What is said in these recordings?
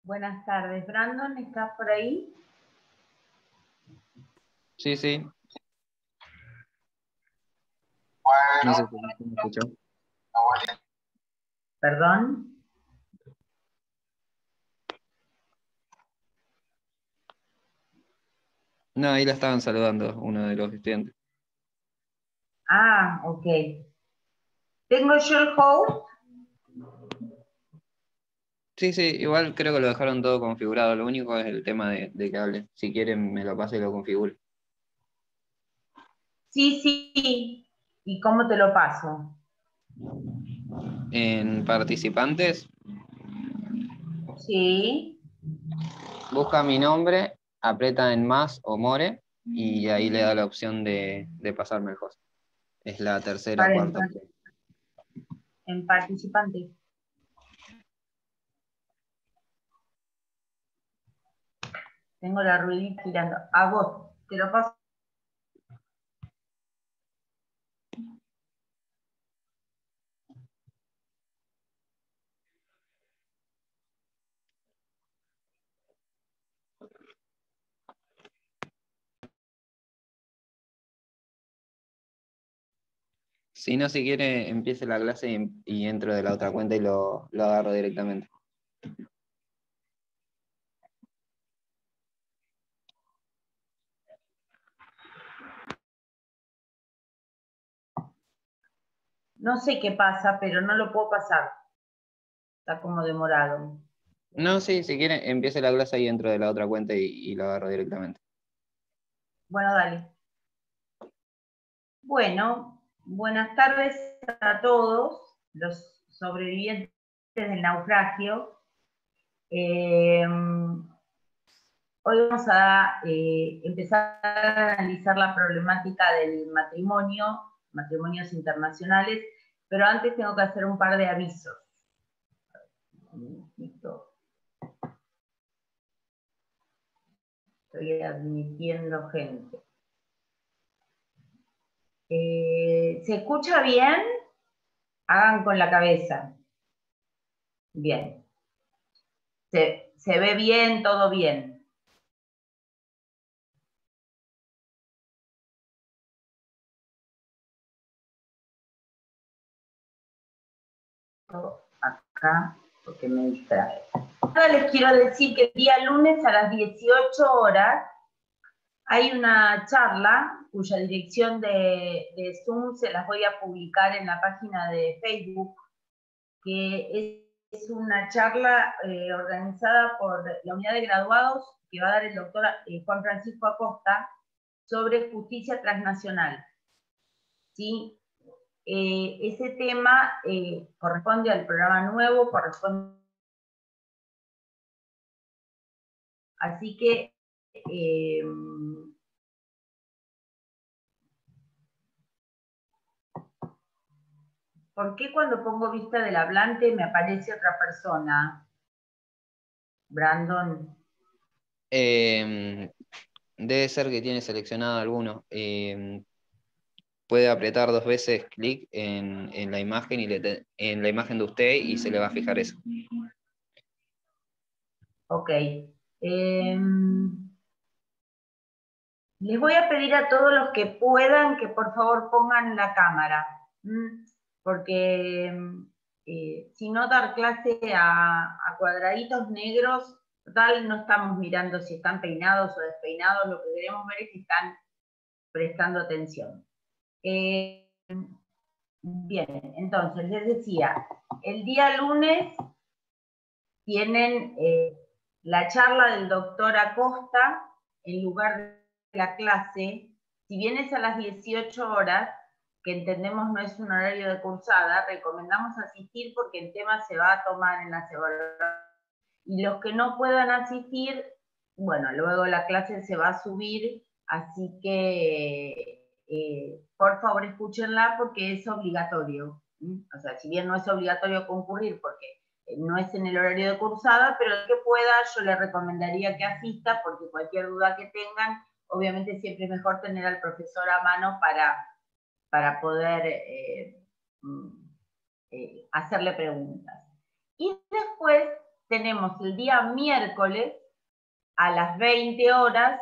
Buenas tardes. Brandon, ¿estás por ahí? Sí, sí. No sé si me escuchó. ¿Perdón? No, ahí la estaban saludando uno de los estudiantes. Ah, ok. ¿Tengo yo el host? Sí, sí, igual creo que lo dejaron todo configurado. Lo único es el tema de que hable. Si quieren, me lo paso y lo configuro. Sí, sí. ¿Y cómo te lo paso? En participantes, Sí. busca mi nombre, aprieta en más o more y ahí le da la opción de pasarme el host. Es la tercera o Para cuarta opción. en participante. Tengo la ruedita girando. A vos, te lo paso. Si no, si quiere, empiece la clase y entro de la otra cuenta y lo agarro directamente. No sé qué pasa, pero no lo puedo pasar. Está como demorado. No, sí, si quiere, empiece la clase y entro de la otra cuenta y lo agarro directamente. Bueno, dale. Bueno, buenas tardes a todos los sobrevivientes del naufragio. Hoy vamos a empezar a analizar la problemática del matrimonio, matrimonios internacionales, pero antes tengo que hacer un par de avisos. Estoy admitiendo gente. ¿Se escucha bien? Hagan con la cabeza. Bien. ¿Se ve bien? ¿Todo bien? Acá, porque me distrae. Ahora les quiero decir que el día lunes a las 18 horas hay una charla cuya dirección de Zoom se las voy a publicar en la página de Facebook, que es una charla organizada por la unidad de graduados que va a dar el doctor Juan Francisco Acosta sobre justicia transnacional. ¿Sí? Ese tema corresponde al programa nuevo, corresponde. Así que ¿por qué cuando pongo vista del hablante me aparece otra persona? Brandon. Debe ser que tiene seleccionado alguno. puede apretar 2 veces clic en la imagen en la imagen de usted y se le va a fijar eso. Ok. Les voy a pedir a todos los que puedan que por favor pongan la cámara, porque si no dar clase a cuadraditos negros, total no estamos mirando si están peinados o despeinados, lo que queremos ver es que están prestando atención. Bien, entonces les decía, el día lunes tienen la charla del doctor Acosta en lugar de la clase. Si bien es a las 18 horas, que entendemos no es un horario de cursada, recomendamos asistir porque el tema se va a tomar en las evaluaciones. Y los que no puedan asistir, bueno, luego la clase se va a subir, así que por favor escúchenla porque es obligatorio. O sea, si bien no es obligatorio concurrir porque no es en el horario de cursada, pero el que pueda yo le recomendaría que asista porque cualquier duda que tengan, obviamente siempre es mejor tener al profesor a mano para poder hacerle preguntas. Y después tenemos el día miércoles a las 20 horas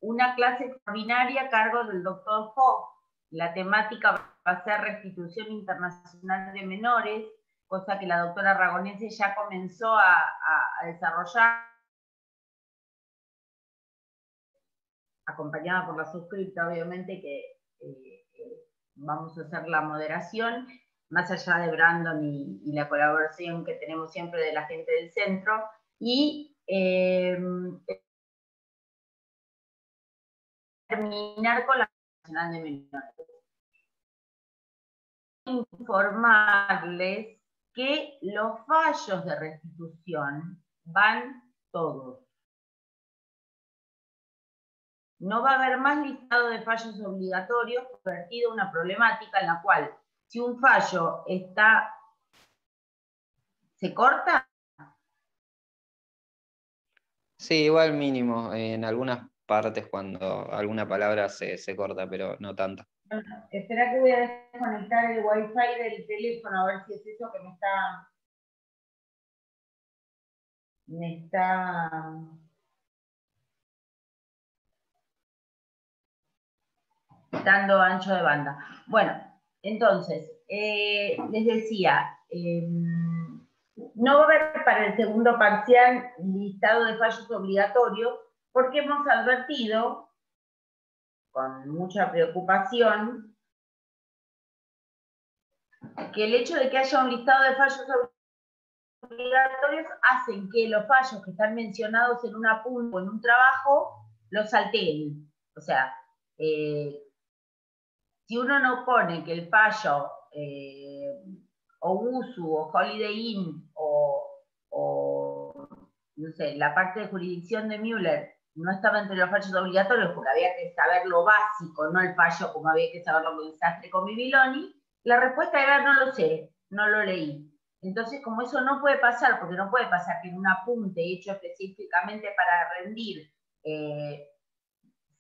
una clase extraordinaria a cargo del doctor Fox. La temática va a ser restitución internacional de menores, cosa que la doctora Aragonese ya comenzó a desarrollar, acompañada por la suscripta, obviamente, que vamos a hacer la moderación, más allá de Brandon y la colaboración que tenemos siempre de la gente del centro, y terminar con la Nacional de Menores. Informarles que los fallos de restitución van todos. No va a haber más listado de fallos obligatorios, convertido en una problemática en la cual, si un fallo ¿se corta? Sí, igual mínimo, en algunas partes cuando alguna palabra se corta, pero no tanto. Espera que voy a desconectar el wifi del teléfono a ver si es eso que me está dando ancho de banda. Bueno, entonces, les decía, no va a haber para el segundo parcial listado de fallos obligatorios porque hemos advertido con mucha preocupación que el hecho de que haya un listado de fallos obligatorios hacen que los fallos que están mencionados en un apunte o en un trabajo los salteen. O sea, si uno no pone que el fallo o USU o Holiday Inn o no sé, la parte de jurisdicción de Müller no estaba entre los fallos obligatorios porque había que saber lo básico, no el fallo como había que saberlo con desastre con Bibiloni, la respuesta era no lo sé, no lo leí. Entonces, como eso no puede pasar, porque no puede pasar que en un apunte hecho específicamente para rendir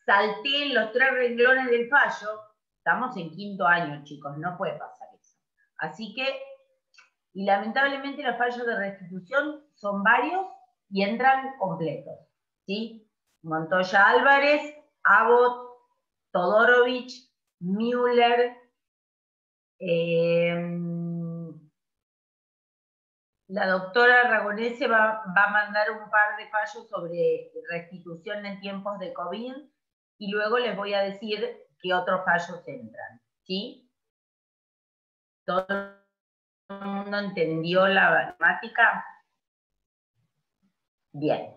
salté los 3 renglones del fallo, estamos en 5º año, chicos, no puede pasar eso. Así que, y lamentablemente los fallos de restitución son varios y entran completos, ¿sí? Montoya Álvarez, Abbott, Todorovich, Müller, la doctora Aragonese va a mandar un par de fallos sobre restitución en tiempos de COVID y luego les voy a decir qué otros fallos entran, ¿sí? ¿Todo el mundo entendió la temática? Bien.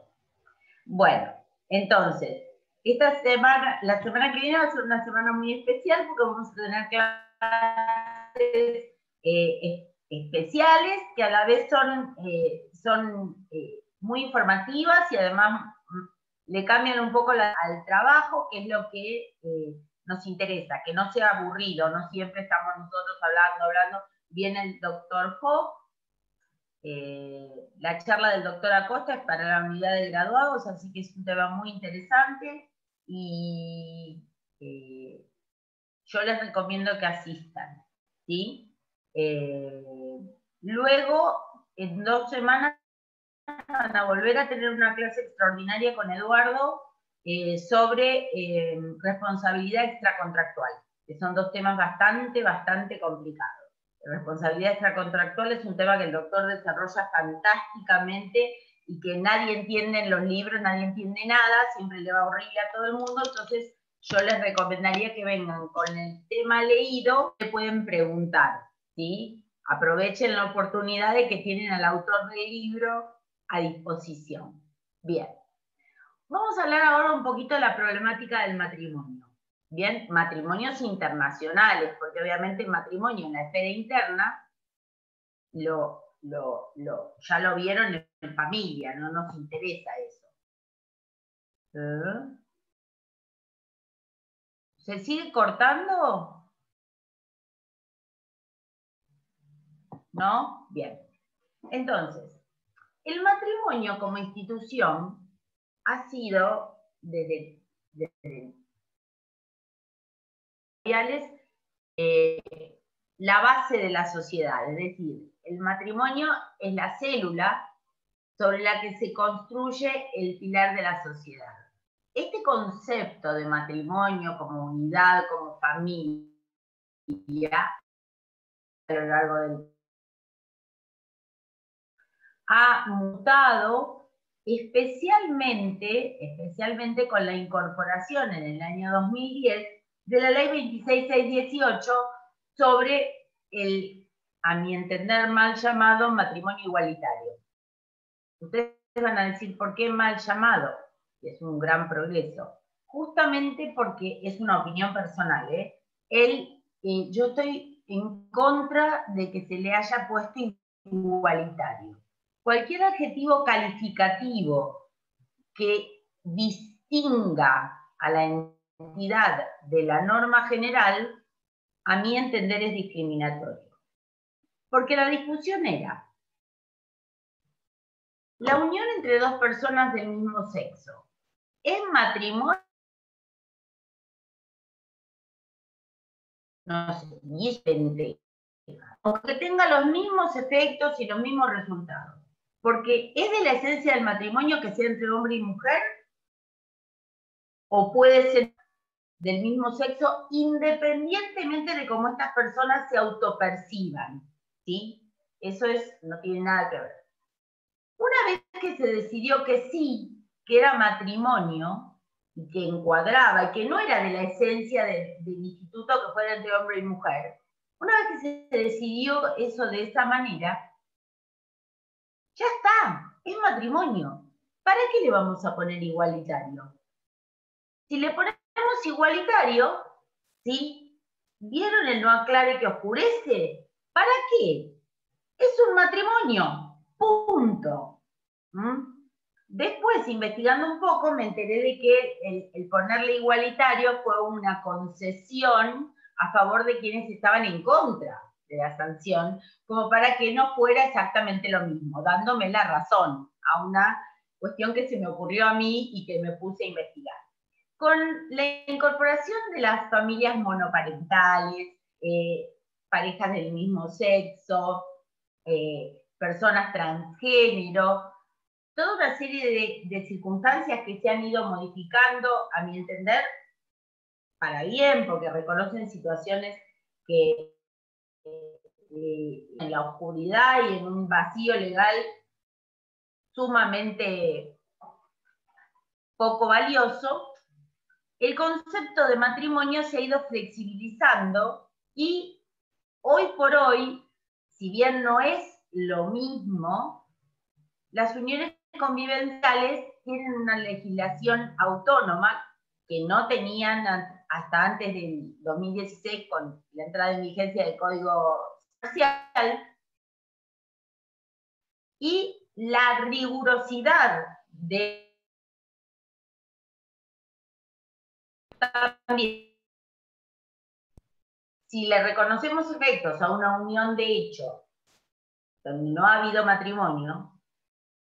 Bueno, entonces, esta semana, la semana que viene va a ser una semana muy especial porque vamos a tener clases especiales que a la vez son muy informativas y además le cambian un poco al trabajo, que es lo que nos interesa, que no sea aburrido, no siempre estamos nosotros hablando, viene el doctor Hoff. La charla del doctor Acosta es para la unidad de graduados, así que es un tema muy interesante y yo les recomiendo que asistan, ¿sí? Luego, en 2 semanas, van a volver a tener una clase extraordinaria con Eduardo sobre responsabilidad extracontractual, que son 2 temas bastante complicados. Responsabilidad extracontractual es un tema que el doctor desarrolla fantásticamente y que nadie entiende en los libros, nadie entiende nada, siempre le va horrible a todo el mundo, entonces yo les recomendaría que vengan con el tema leído, que pueden preguntar, ¿sí? Aprovechen la oportunidad de que tienen al autor del libro a disposición. Bien. Vamos a hablar ahora un poquito de la problemática del matrimonio. Bien, matrimonios internacionales, porque obviamente el matrimonio en la esfera interna ya lo vieron en familia, no nos interesa eso. ¿Se sigue cortando? ¿No? Bien. Entonces, el matrimonio como institución ha sido desde la base de la sociedad, es decir, el matrimonio es la célula sobre la que se construye el pilar de la sociedad. Este concepto de matrimonio como unidad, como familia, a lo largo del ha mutado especialmente con la incorporación en el año 2010 de la ley 26618 sobre el, a mi entender, mal llamado matrimonio igualitario. Ustedes van a decir, ¿por qué mal llamado? Es un gran progreso. Justamente porque es una opinión personal. Yo estoy en contra de que se le haya puesto igualitario. Cualquier adjetivo calificativo que distinga a la entidad de la norma general, a mi entender es discriminatorio. Porque la discusión era la unión entre 2 personas del mismo sexo. ¿Es matrimonio? No sé, y es pendeja. Aunque tenga los mismos efectos y los mismos resultados. Porque ¿es de la esencia del matrimonio que sea entre hombre y mujer? ¿O puede ser del mismo sexo independientemente de cómo estas personas se autoperciban? ¿Sí? Eso no tiene nada que ver. Una vez que se decidió que sí, que era matrimonio, y que encuadraba, y que no era de la esencia del instituto que fuera entre hombre y mujer, una vez que se decidió eso de esa manera, ya está, es matrimonio. ¿Para qué le vamos a poner igualitario? Si le ponemos igualitario, ¿sí? ¿Vieron el no aclare que oscurece? ¿Para qué? Es un matrimonio, punto. Después, investigando un poco, me enteré de que el ponerle igualitario fue una concesión a favor de quienes estaban en contra de la sanción, como para que no fuera exactamente lo mismo, dándome la razón a una cuestión que se me ocurrió a mí y que me puse a investigar. Con la incorporación de las familias monoparentales, parejas del mismo sexo, personas transgénero, toda una serie de circunstancias que se han ido modificando, a mi entender, para bien, porque reconocen situaciones que en la oscuridad y en un vacío legal sumamente poco valioso, el concepto de matrimonio se ha ido flexibilizando y hoy por hoy, si bien no es lo mismo, las uniones convivenciales tienen una legislación autónoma que no tenían hasta antes del 2016 con la entrada en vigencia del Código Social, y la rigurosidad de también, si le reconocemos efectos a una unión de hecho donde no ha habido matrimonio,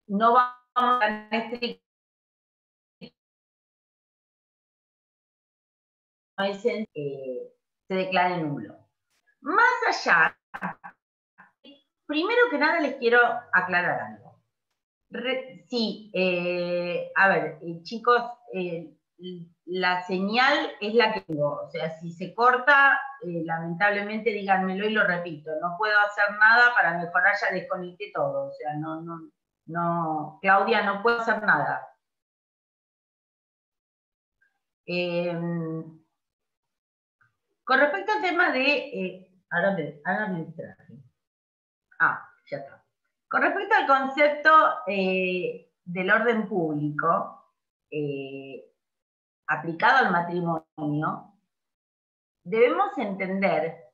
no vamos a tan estrictos. se declare nulo. Más allá, primero que nada les quiero aclarar algo. A ver, chicos, la señal es la que tengo, o sea, si se corta, lamentablemente díganmelo y lo repito, no puedo hacer nada para mejorar, ya desconecté todo, o sea, no, Claudia, no puedo hacer nada. Con respecto al tema de, ahora me distraje. Ya está. Con respecto al concepto del orden público, aplicado al matrimonio, debemos entender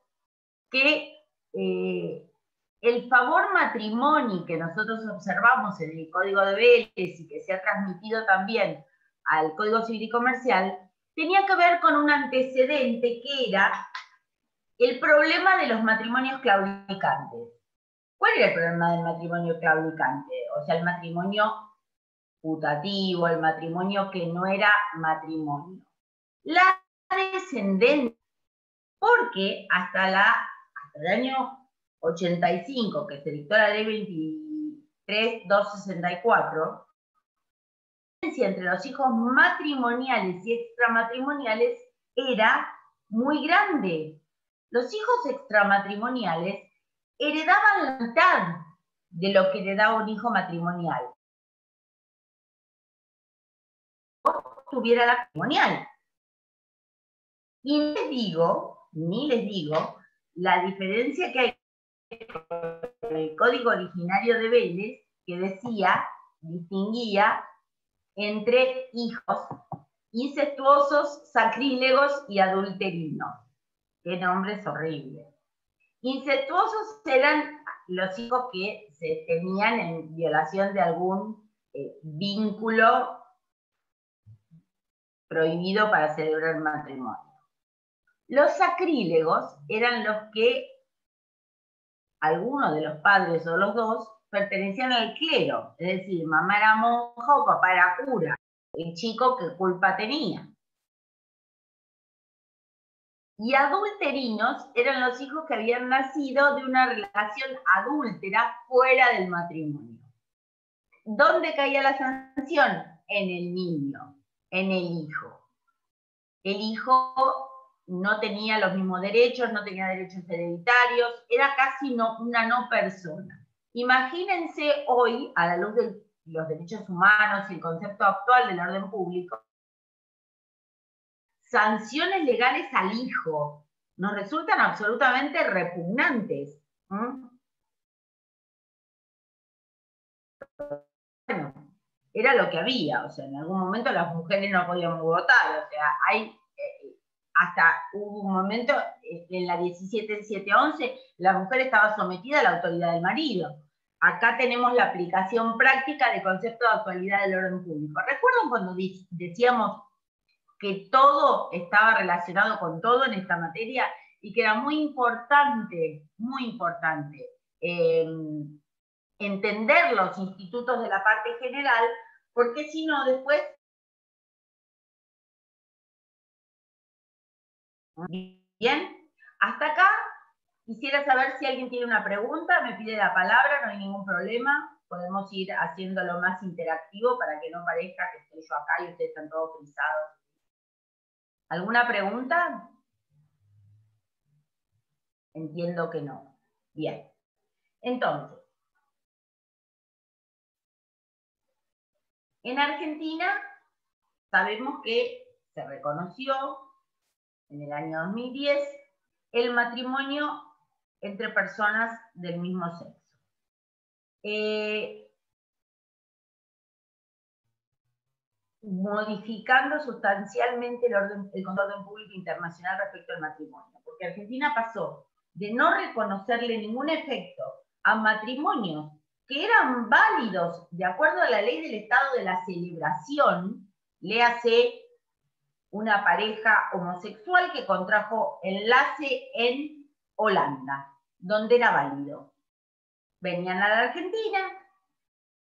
que el favor matrimonio que nosotros observamos en el Código de Vélez y que se ha transmitido también al Código Civil y Comercial, tenía que ver con un antecedente que era el problema de los matrimonios claudicantes. ¿Cuál era el problema del matrimonio claudicante? O sea, el matrimonio putativo, el matrimonio que no era matrimonio. La descendencia, porque hasta el año 85, que se dictó la ley 23.264, entre los hijos matrimoniales y extramatrimoniales era muy grande. Los hijos extramatrimoniales heredaban la mitad de lo que heredaba un hijo matrimonial. Tuviera la matrimonial. Y ni les digo la diferencia que hay con el código originario de Vélez, que distinguía entre hijos incestuosos, sacrílegos y adulterinos. Qué nombres horribles. Incestuosos eran los hijos que se tenían en violación de algún vínculo prohibido para celebrar matrimonio. Los sacrílegos eran los que algunos de los padres o los dos pertenecían al clero, es decir, mamá era monja o papá era cura. El chico, ¿qué culpa tenía? Y adulterinos eran los hijos que habían nacido de una relación adúltera fuera del matrimonio. ¿Dónde caía la sanción? En el niño, en el hijo. El hijo no tenía los mismos derechos, no tenía derechos hereditarios, era casi una no persona. Imagínense hoy, a la luz de los derechos humanos y el concepto actual del orden público, sanciones legales al hijo nos resultan absolutamente repugnantes. Bueno, era lo que había, o sea, en algún momento las mujeres no podían votar, o sea, hasta hubo un momento, en la 17.711, la mujer estaba sometida a la autoridad del marido. Acá tenemos la aplicación práctica del concepto de actualidad del orden público. ¿Recuerdan cuando decíamos que todo estaba relacionado con todo en esta materia y que era muy importante entender los institutos de la parte general, porque si no después... Bien, hasta acá quisiera saber si alguien tiene una pregunta, me pide la palabra, no hay ningún problema, podemos ir haciéndolo más interactivo para que no parezca que estoy yo acá y ustedes están todos frisados. ¿Alguna pregunta? Entiendo que no. Bien. Entonces, en Argentina sabemos que se reconoció en el año 2010 el matrimonio entre personas del mismo sexo. Modificando sustancialmente el orden público internacional respecto al matrimonio, porque Argentina pasó de no reconocerle ningún efecto a matrimonios que eran válidos de acuerdo a la ley del estado de la celebración, léase una pareja homosexual que contrajo enlace en Holanda, donde era válido. Venían a la Argentina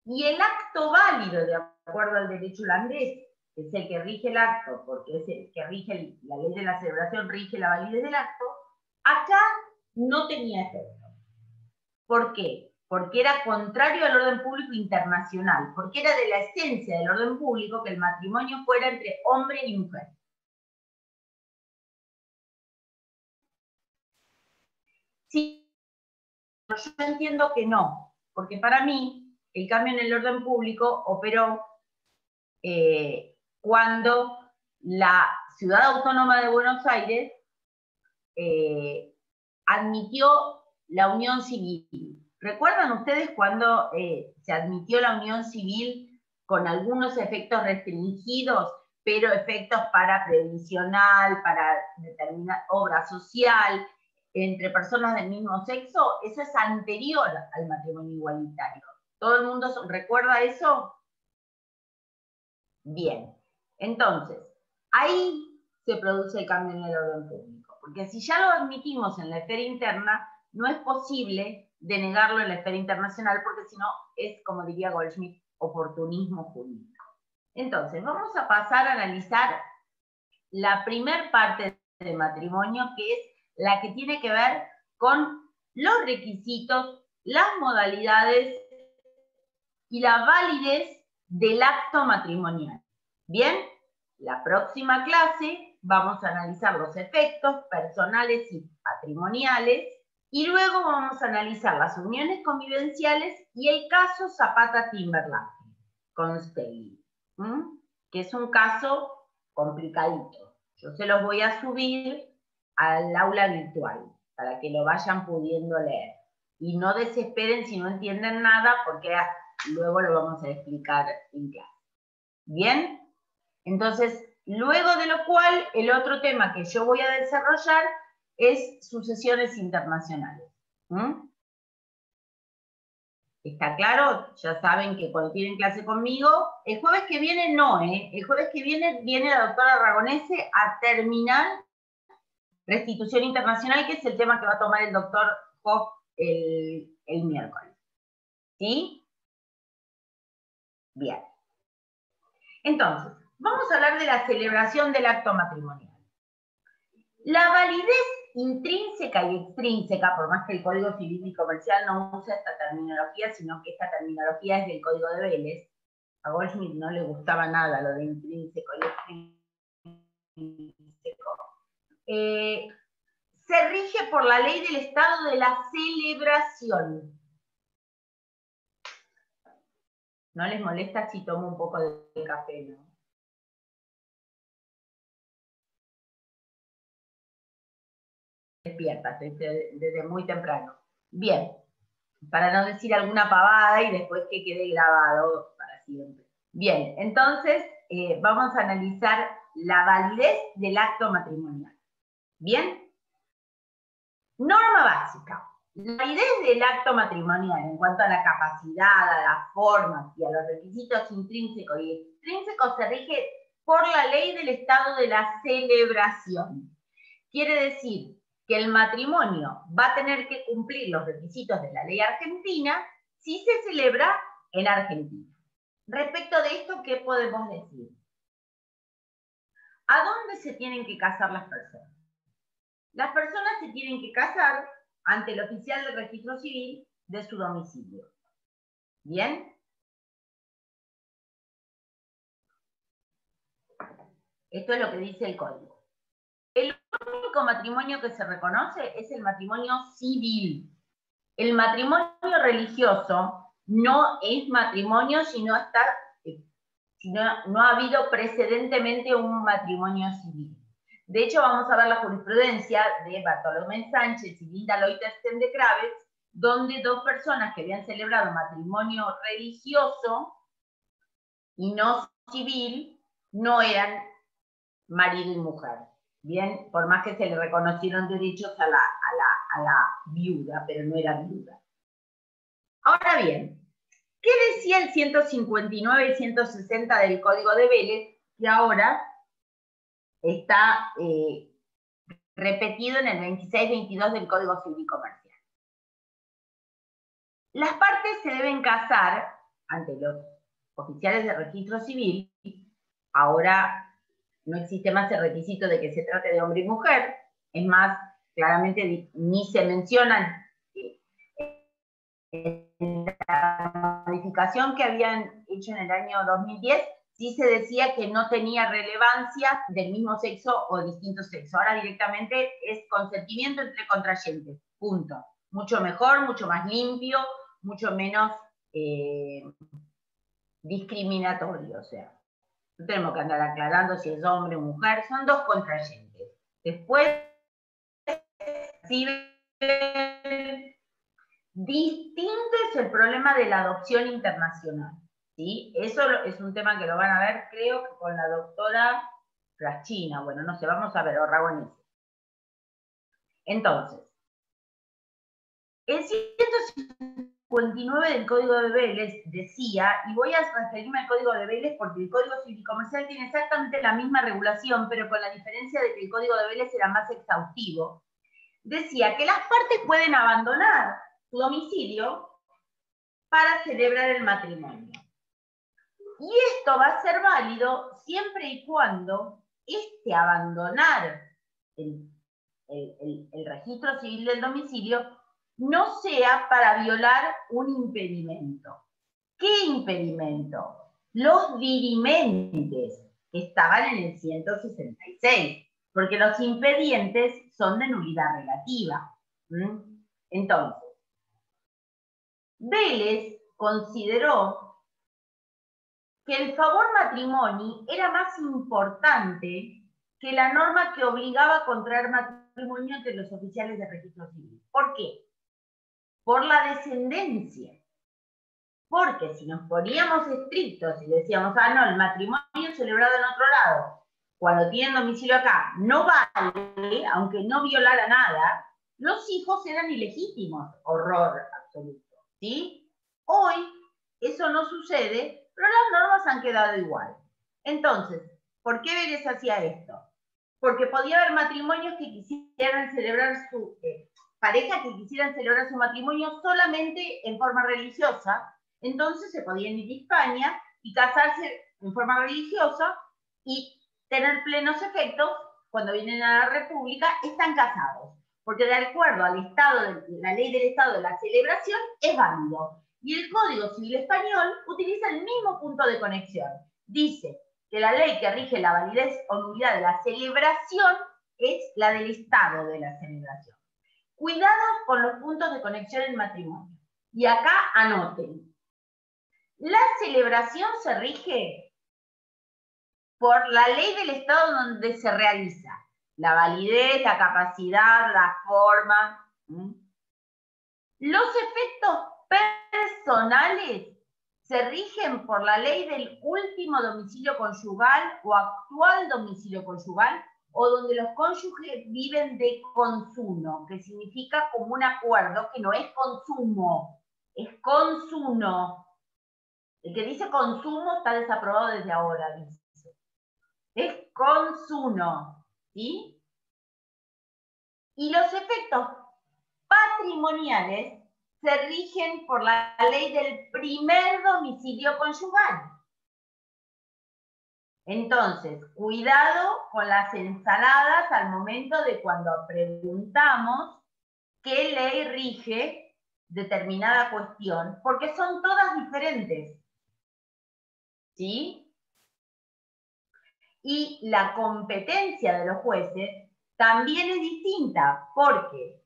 y el acto válido de acuerdo al derecho holandés que es el que rige el acto, porque es el que rige la ley de la celebración, rige la validez del acto, acá no tenía efecto. ¿Por qué? Porque era contrario al orden público internacional, porque era de la esencia del orden público que el matrimonio fuera entre hombre y mujer. Sí, yo entiendo que no, porque para mí el cambio en el orden público operó cuando la Ciudad Autónoma de Buenos Aires admitió la unión civil. ¿Recuerdan ustedes cuando se admitió la unión civil con algunos efectos restringidos, pero efectos para previsional, para determinar obra social, entre personas del mismo sexo? Eso es anterior al matrimonio igualitario. ¿Todo el mundo recuerda eso? Bien. Entonces, ahí se produce el cambio en el orden público, porque si ya lo admitimos en la esfera interna, no es posible denegarlo en la esfera internacional, porque si no es, como diría Goldschmidt, oportunismo jurídico. Entonces, vamos a pasar a analizar la primer parte del matrimonio, que es la que tiene que ver con los requisitos, las modalidades y la validez del acto matrimonial. Bien, la próxima clase vamos a analizar los efectos personales y patrimoniales y luego vamos a analizar las uniones convivenciales y el caso Zapata-Timberlake con Stegui, que es un caso complicadito. Yo se los voy a subir al aula virtual para que lo vayan pudiendo leer. Y no desesperen si no entienden nada, porque luego lo vamos a explicar en clase. ¿Bien? Entonces, luego de lo cual, el otro tema que yo voy a desarrollar es sucesiones internacionales. ¿Está claro? Ya saben que cuando tienen clase conmigo, el jueves que viene no, el jueves que viene la doctora Aragonese a terminar restitución internacional, que es el tema que va a tomar el doctor Hoff el miércoles. ¿Sí? Bien. Entonces, vamos a hablar de la celebración del acto matrimonial. La validez intrínseca y extrínseca, por más que el Código Civil y Comercial no usa esta terminología, sino que esta terminología es del Código de Vélez. A Goldschmidt no le gustaba nada lo de intrínseco y extrínseco. Se rige por la ley del estado de la celebración. ¿No les molesta si tomo un poco de café, no? Despiertas desde muy temprano. Bien, para no decir alguna pavada y después que quede grabado para siempre. Bien, entonces vamos a analizar la validez del acto matrimonial. ¿Bien? Norma básica. La validez del acto matrimonial en cuanto a la capacidad, a las formas y a los requisitos intrínsecos y extrínsecos se rige por la ley del estado de la celebración. Quiere decir que el matrimonio va a tener que cumplir los requisitos de la ley argentina si se celebra en Argentina. Respecto de esto, ¿qué podemos decir? ¿A dónde se tienen que casar las personas? Las personas se tienen que casar ante el oficial del registro civil de su domicilio. ¿Bien? Esto es lo que dice el código. El único matrimonio que se reconoce es el matrimonio civil. El matrimonio religioso no es matrimonio si no ha habido precedentemente un matrimonio civil. De hecho, vamos a ver la jurisprudencia de Bartolomé Sánchez y Linda Leutersten de Kraves, donde dos personas que habían celebrado matrimonio religioso y no civil no eran marido y mujer. Bien, por más que se le reconocieron derechos a la viuda, pero no era viuda. Ahora bien, ¿qué decía el 159 y 160 del Código de Vélez, que ahora está repetido en el 26-22 del Código Civil y Comercial? Las partes se deben casar ante los oficiales de registro civil ahora no existe más el requisito de que se trate de hombre y mujer, es más, claramente ni se mencionan en la modificación que habían hecho en el año 2010, sí se decía que no tenía relevancia del mismo sexo o distinto sexo. Ahora directamente es consentimiento entre contrayentes, punto. Mucho mejor, mucho más limpio, mucho menos discriminatorio, o sea. No tenemos que andar aclarando si es hombre o mujer, son dos contrayentes. Después, si distinto es el problema de la adopción internacional. ¿Sí? Eso es un tema que lo van a ver, creo, que con la doctora Fraschina. Bueno, no sé, vamos a ver, o Ragonese. Entonces, el 159 del Código de Vélez decía, y voy a referirme al Código de Vélez porque el Código Civil y Comercial tiene exactamente la misma regulación, pero con la diferencia de que el Código de Vélez era más exhaustivo. Decía que las partes pueden abandonar su domicilio para celebrar el matrimonio. Y esto va a ser válido siempre y cuando abandonar el registro civil del domicilio no sea para violar un impedimento. ¿Qué impedimento? Los dirimentes que estaban en el 166, porque los impedientes son de nulidad relativa. Entonces, Vélez consideró que el favor matrimoni era más importante que la norma que obligaba a contraer matrimonio entre los oficiales de registro civil. ¿Por qué? Por la descendencia. Porque si nos poníamos estrictos y decíamos, no, el matrimonio celebrado en otro lado, cuando tienen domicilio acá, no vale, aunque no violara nada, los hijos eran ilegítimos. Horror absoluto, ¿sí? Hoy eso no sucede, pero las normas han quedado igual. Entonces, ¿por qué Vélez hacía esto? Porque podía haber matrimonios que quisieran celebrar parejas que quisieran celebrar su matrimonio solamente en forma religiosa, entonces se podían ir a España y casarse en forma religiosa y tener plenos efectos cuando vienen a la República, están casados. Porque de acuerdo al estado, la ley del estado de la celebración es válido. Y el Código Civil Español utiliza el mismo punto de conexión. Dice que la ley que rige la validez o nulidad de la celebración es la del estado de la celebración. Cuidado con los puntos de conexión en matrimonio. Y acá anoten. La celebración se rige por la ley del estado donde se realiza. La validez, la capacidad, la forma. Los efectos personales se rigen por la ley del último domicilio conyugal o actual domicilio conyugal, o donde los cónyuges viven de consumo, que significa común acuerdo, que no es consumo, es consumo. El que dice consumo está desaprobado desde ahora, dice. Es consumo, ¿sí? Y los efectos patrimoniales se rigen por la ley del primer domicilio conyugal. Entonces, cuidado con las ensaladas al momento de cuando preguntamos qué ley rige determinada cuestión, porque son todas diferentes. ¿Sí? Y la competencia de los jueces también es distinta, porque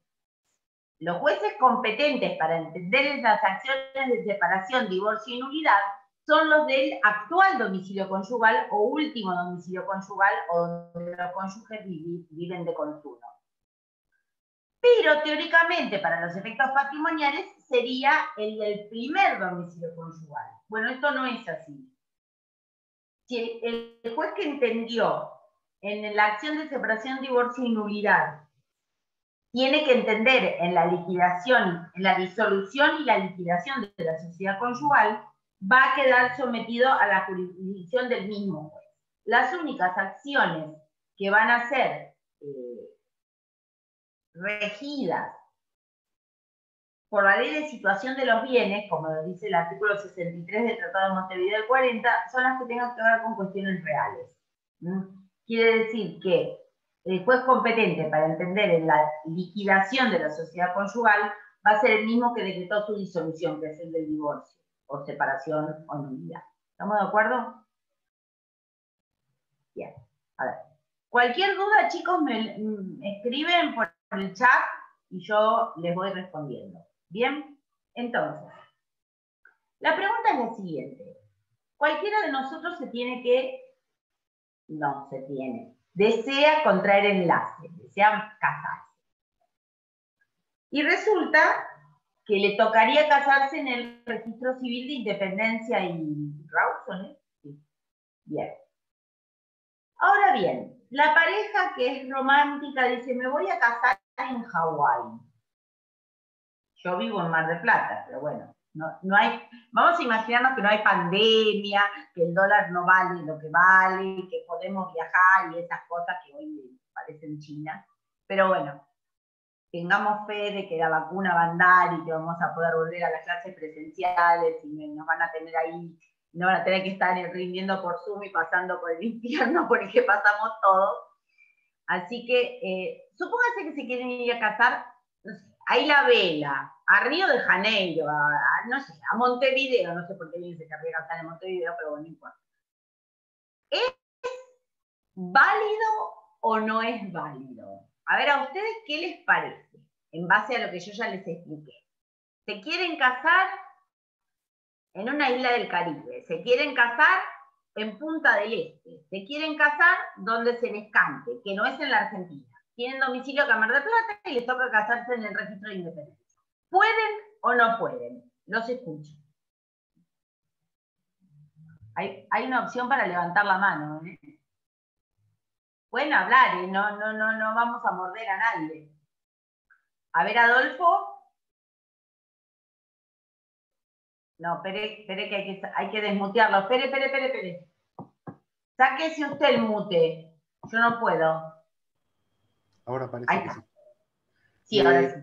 los jueces competentes para entender las acciones de separación, divorcio y nulidad son los del actual domicilio conyugal o último domicilio conyugal o donde los cónyuges viven de consumo. Pero teóricamente para los efectos patrimoniales sería el del primer domicilio conyugal. Bueno, esto no es así. Si el juez que entendió en la acción de separación, divorcio y nulidad tiene que entender en la liquidación, en la disolución y la liquidación de la sociedad conyugal, va a quedar sometido a la jurisdicción del mismo juez. Las únicas acciones que van a ser regidas por la ley de situación de los bienes, como lo dice el artículo 63 del Tratado de Montevideo del 40, son las que tengan que ver con cuestiones reales. Quiere decir que el juez competente para entender en la liquidación de la sociedad conyugal va a ser el mismo que decretó su disolución, que es el del divorcio, o separación o nulidad. ¿Estamos de acuerdo? Bien. A ver. Cualquier duda, chicos, me escriben por el chat y yo les voy respondiendo. ¿Bien? Entonces, la pregunta es la siguiente. Cualquiera de nosotros desea contraer enlace, desea casarse. Y resulta que le tocaría casarse en el registro civil de Independencia y Rawson, ¿eh? Sí. Bien. Ahora bien, la pareja que es romántica dice, me voy a casar en Hawái. Yo vivo en Mar del Plata, pero bueno, no hay, vamos a imaginarnos que no hay pandemia, que el dólar no vale lo que vale, que podemos viajar y esas cosas que hoy parecen China. Pero bueno, tengamos fe de que la vacuna va a andar y que vamos a poder volver a las clases presenciales y nos van a tener ahí, no van a tener que estar rindiendo por Zoom y pasando por el infierno por el que pasamos todos. Así que, supóngase que se quieren ir a casar, no sé, a Isla Vela, a Río de Janeiro, no sé, a Montevideo, no sé por qué se querría casar en Montevideo, pero bueno, no importa. ¿Es válido o no es válido? A ver, ¿a ustedes qué les parece? En base a lo que yo ya les expliqué. ¿Se quieren casar en una isla del Caribe? ¿Se quieren casar en Punta del Este? ¿Se quieren casar donde se les cante, que no es en la Argentina? Tienen domicilio acá en Mar del Plata y les toca casarse en el registro de Independencia. ¿Pueden o no pueden? Los escucho. Hay una opción para levantar la mano, ¿eh? Pueden hablar, ¿eh? No vamos a morder a nadie. A ver, Adolfo. No, espere que hay que desmutearlo. Espere. Sáquese usted el mute. Yo no puedo. Ahora parece que sí. Sí, ahora sí.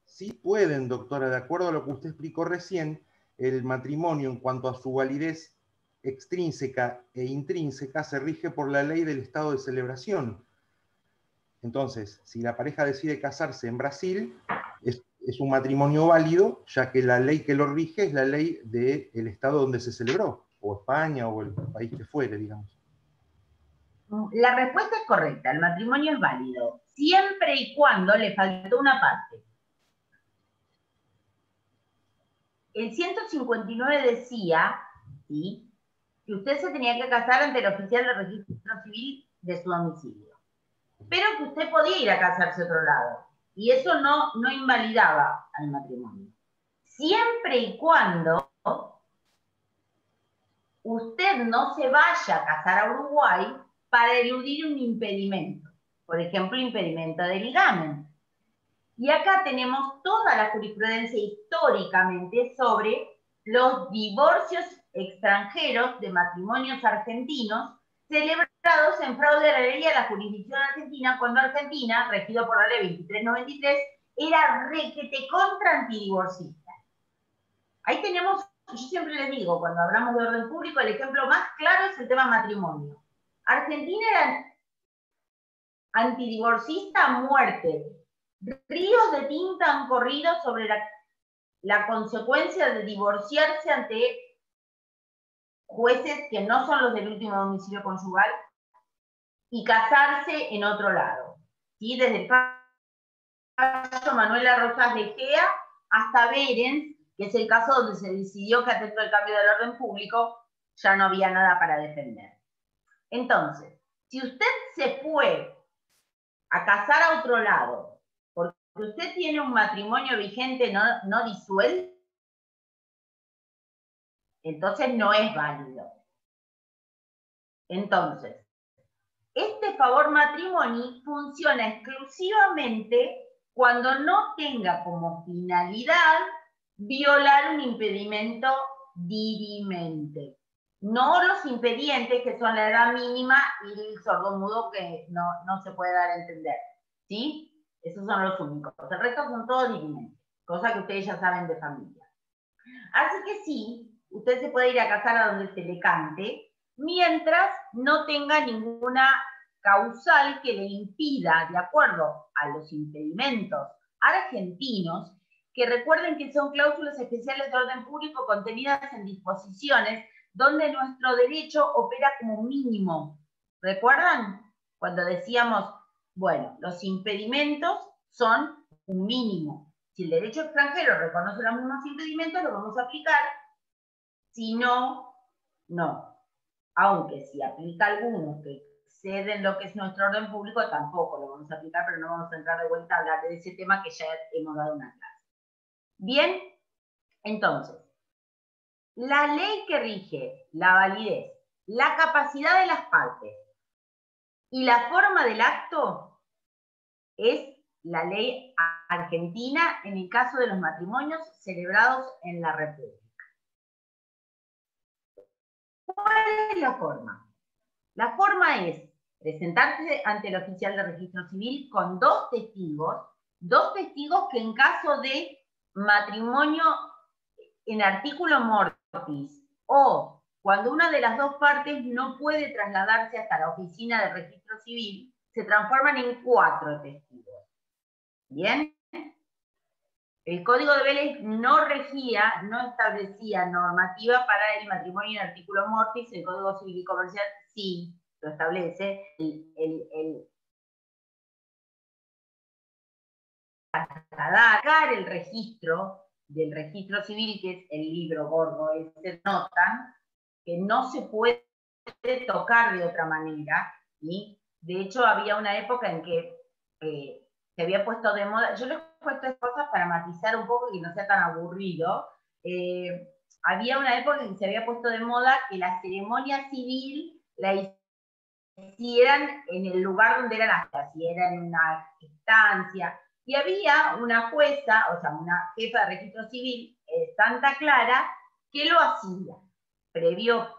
Sí pueden, doctora, de acuerdo a lo que usted explicó recién, el matrimonio en cuanto a su validez extrínseca e intrínseca se rige por la ley del estado de celebración. Entonces, si la pareja decide casarse en Brasil, es un matrimonio válido, ya que la ley que lo rige es la ley del estado donde se celebró, o España o el país que fuere, digamos. La respuesta es correcta, el matrimonio es válido, siempre y cuando le faltó una parte. El 159 decía, ¿sí?, que usted se tenía que casar ante el oficial del registro civil de su domicilio, pero que usted podía ir a casarse a otro lado, y eso no invalidaba al matrimonio. Siempre y cuando usted no se vaya a casar a Uruguay para eludir un impedimento, por ejemplo, impedimento de ligamen. Y acá tenemos toda la jurisprudencia históricamente sobre los divorcios extranjeros de matrimonios argentinos celebrados en fraude a la ley de la jurisdicción argentina, cuando Argentina, regido por la ley 2393, era requete contra antidivorcista. Ahí tenemos, yo siempre les digo, cuando hablamos de orden público, el ejemplo más claro es el tema matrimonio. Argentina era antidivorcista a muerte. Ríos de tinta han corrido sobre la consecuencia de divorciarse ante jueces que no son los del último domicilio conyugal y casarse en otro lado. ¿Sí? Desde el caso Manuela Rosas de Gea hasta Berens, que es el caso donde se decidió que atento al cambio del orden público ya no había nada para defender. Entonces, si usted se fue a casar a otro lado porque usted tiene un matrimonio vigente no disuelto, entonces no es válido. Entonces, este favor matrimonio funciona exclusivamente cuando no tenga como finalidad violar un impedimento dirimente. No los impedientes que son la edad mínima y el sordomudo que no se puede dar a entender. ¿Sí? Esos son los únicos. El resto son todos dirimentes. cosa que ustedes ya saben de familia. Así que sí, usted se puede ir a casar a donde se le cante, mientras no tenga ninguna causal que le impida, de acuerdo a los impedimentos argentinos, que recuerden que son cláusulas especiales de orden público contenidas en disposiciones donde nuestro derecho opera como mínimo. ¿Recuerdan? Cuando decíamos, bueno, los impedimentos son un mínimo. Si el derecho extranjero reconoce los mismos impedimentos, lo vamos a aplicar. Si no, no. Aunque si aplica algunos que exceden lo que es nuestro orden público, tampoco lo vamos a aplicar, pero no vamos a entrar de vuelta a hablar de ese tema que ya hemos dado una clase. Bien, entonces, la ley que rige la validez, la capacidad de las partes y la forma del acto es la ley argentina en el caso de los matrimonios celebrados en la República. ¿Cuál es la forma? La forma es presentarse ante el oficial de registro civil con dos testigos que en caso de matrimonio en artículo mortis o cuando una de las dos partes no puede trasladarse hasta la oficina de registro civil, se transforman en 4 testigos. ¿Bien? El Código de Vélez no regía, no establecía normativa para el matrimonio en artículo mortis. El Código Civil y Comercial sí lo establece. Sacar el registro del registro civil, que es el libro gordo, ese notan que no se puede tocar de otra manera, ¿sí? De hecho, había una época en que se había puesto de moda, yo les he puesto estas cosas para matizar un poco y que no sea tan aburrido. Había una época en que se había puesto de moda que la ceremonia civil la hicieran en el lugar donde era la si era en una estancia, y había una jueza, o sea, una jefa de registro civil, Santa Clara, que lo hacía, previo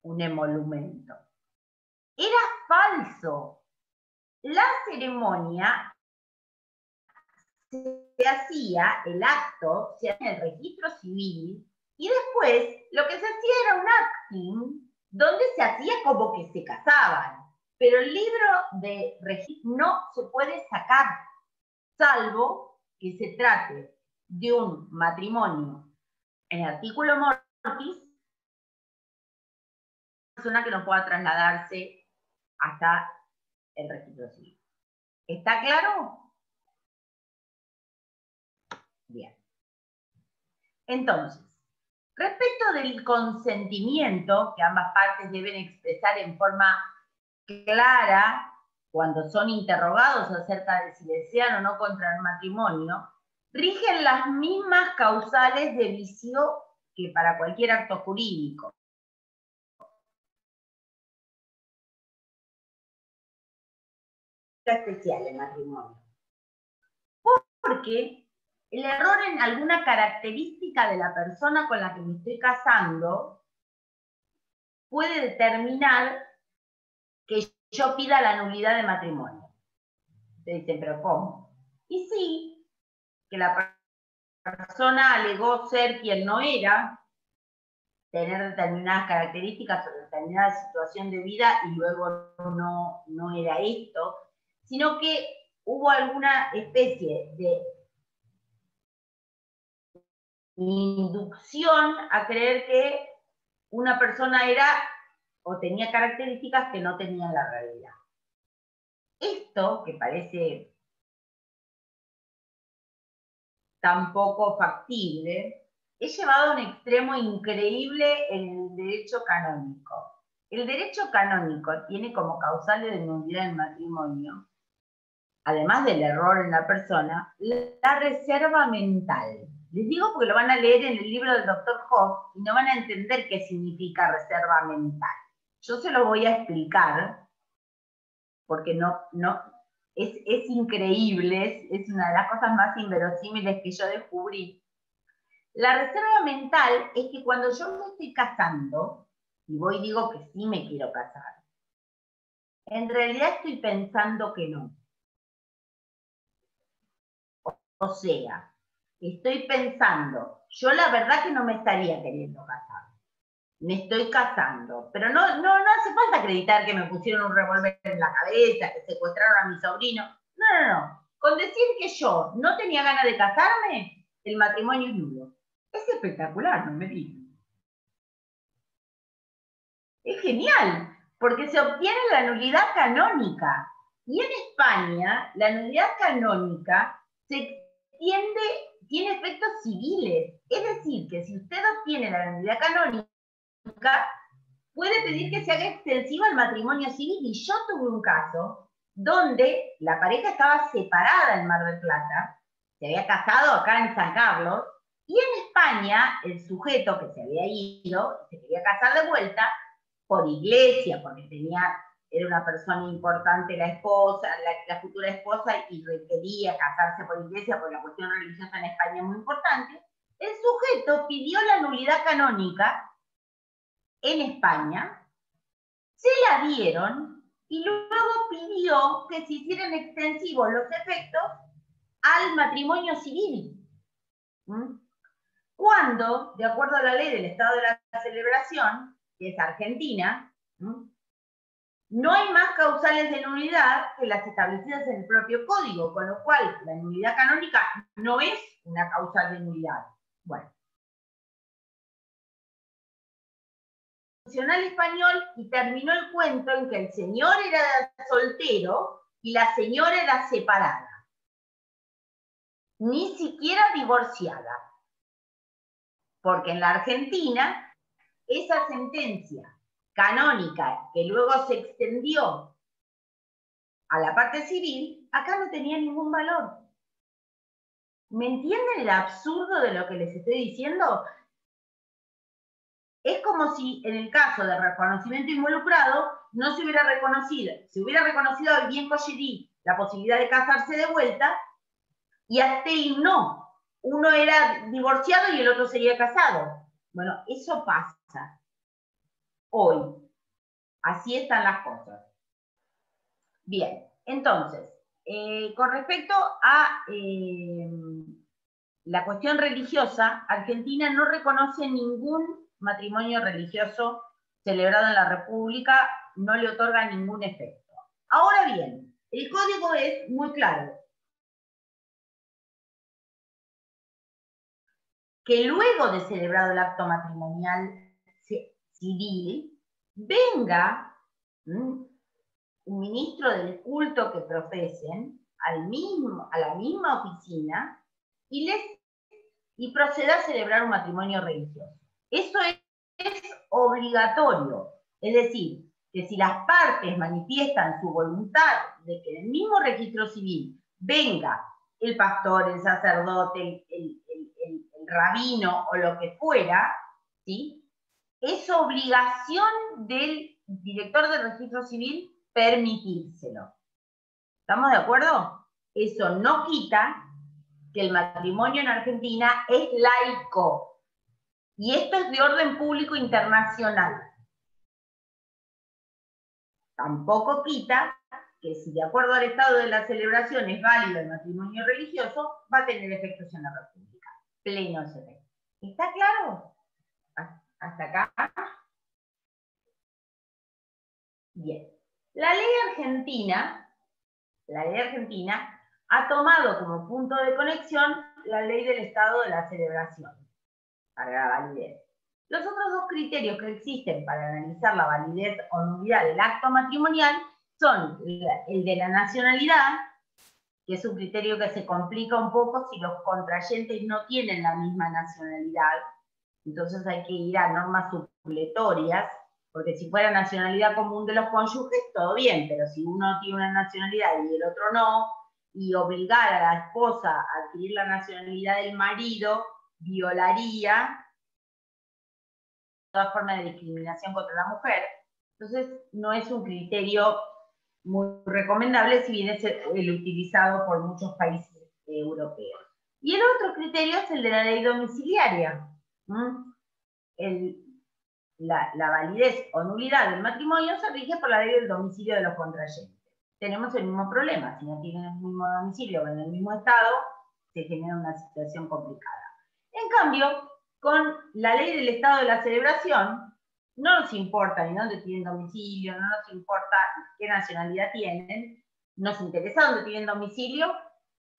un emolumento. Era falso. La ceremonia se hacía, el acto se hacía en el registro civil, y después lo que se hacía era un acting donde se hacía como que se casaban. Pero el libro de registro no se puede sacar, salvo que se trate de un matrimonio en artículo mortis, persona que no pueda trasladarse hasta el registro civil. ¿Está claro? Bien. Entonces, respecto del consentimiento, que ambas partes deben expresar en forma clara cuando son interrogados acerca de si desean o no contraer matrimonio, rigen las mismas causales de vicio que para cualquier acto jurídico. Especial el matrimonio. Porque el error en alguna característica de la persona con la que me estoy casando puede determinar que yo pida la nulidad de matrimonio. Ustedes dicen, ¿pero cómo? Y sí, que la persona alegó ser quien no era, tener determinadas características o determinada situación de vida y luego no era esto, sino que hubo alguna especie de inducción a creer que una persona era o tenía características que no tenía en la realidad. Esto, que parece tan poco factible, es llevado a un extremo increíble en el derecho canónico. El derecho canónico tiene como causal de nulidad del matrimonio, además del error en la persona, la reserva mental. Les digo porque lo van a leer en el libro del Dr. Hoff y no van a entender qué significa reserva mental. Yo se lo voy a explicar porque es increíble, es una de las cosas más inverosímiles que yo descubrí. La reserva mental es que cuando yo me estoy casando, y voy y digo que sí me quiero casar, en realidad estoy pensando que no. O sea, estoy pensando, yo la verdad que no me estaría queriendo casar. Me estoy casando, pero no hace falta acreditar que me pusieron un revólver en la cabeza, que secuestraron a mi sobrino. No. Con decir que yo no tenía ganas de casarme, el matrimonio es nulo. Es espectacular, no me digan. Es genial, porque se obtiene la nulidad canónica. Y en España, la nulidad canónica se extiende, tiene efectos civiles. Es decir, que si usted obtiene la nulidad canónica, puede pedir que se haga extensiva al matrimonio civil. Y yo tuve un caso donde la pareja estaba separada en Mar del Plata, se había casado acá en San Carlos, y en España el sujeto que se había ido, se quería casar de vuelta, por iglesia, porque era una persona importante la esposa, la futura esposa, y requería casarse por iglesia, porque la cuestión religiosa en España es muy importante, el sujeto pidió la nulidad canónica en España, se la dieron, y luego pidió que se hicieran extensivos los efectos al matrimonio civil. Cuando, de acuerdo a la ley del estado de la celebración, que es Argentina, no hay más causales de nulidad que las establecidas en el propio código, con lo cual la nulidad canónica no es una causal de nulidad. Bueno. Constitucional español, y terminó el cuento en que el señor era soltero y la señora era separada. Ni siquiera divorciada. Porque en la Argentina, esa sentencia canónica que luego se extendió a la parte civil, acá no tenía ningún valor. ¿Me entienden el absurdo de lo que les estoy diciendo? Es como si en el caso de reconocimiento involucrado no se hubiera reconocido al bien Collerí la posibilidad de casarse de vuelta, y a Stein no. Uno era divorciado y el otro sería casado. Bueno, eso pasa hoy. Así están las cosas. Bien, entonces, con respecto a la cuestión religiosa, Argentina no reconoce ningún matrimonio religioso celebrado en la República, no le otorga ningún efecto. Ahora bien, el código es muy claro. Que luego de celebrado el acto matrimonial civil, venga un ministro del culto que profesen a la misma oficina y proceda a celebrar un matrimonio religioso. Eso es obligatorio. Es decir, que si las partes manifiestan su voluntad de que en el mismo registro civil venga el pastor, el sacerdote, el rabino o lo que fuera, ¿sí? Es obligación del director del registro civil permitírselo. ¿Estamos de acuerdo? Eso no quita que el matrimonio en Argentina es laico. Y esto es de orden público internacional. Tampoco quita que si de acuerdo al estado de la celebración es válido el matrimonio religioso, va a tener efectos en la República. Plenos efectos. ¿Está claro? ¿Hasta acá? Bien. La ley argentina ha tomado como punto de conexión la ley del estado de la celebración para la validez. Los otros dos criterios que existen para analizar la validez o nulidad del acto matrimonial son el de la nacionalidad, que es un criterio que se complica un poco si los contrayentes no tienen la misma nacionalidad. Entonces hay que ir a normas supletorias, porque si fuera nacionalidad común de los cónyuges, todo bien, pero si uno tiene una nacionalidad y el otro no, y obligar a la esposa a adquirir la nacionalidad del marido, violaría toda forma de discriminación contra la mujer. Entonces no es un criterio muy recomendable, si bien es el utilizado por muchos países europeos. Y el otro criterio es el de la ley domiciliaria. La validez o nulidad del matrimonio se rige por la ley del domicilio de los contrayentes. Tenemos el mismo problema, si no tienen el mismo domicilio o en el mismo estado, se genera una situación complicada. En cambio, con la ley del estado de la celebración, no nos importa ni dónde tienen domicilio, no nos importa qué nacionalidad tienen, nos interesa dónde tienen domicilio,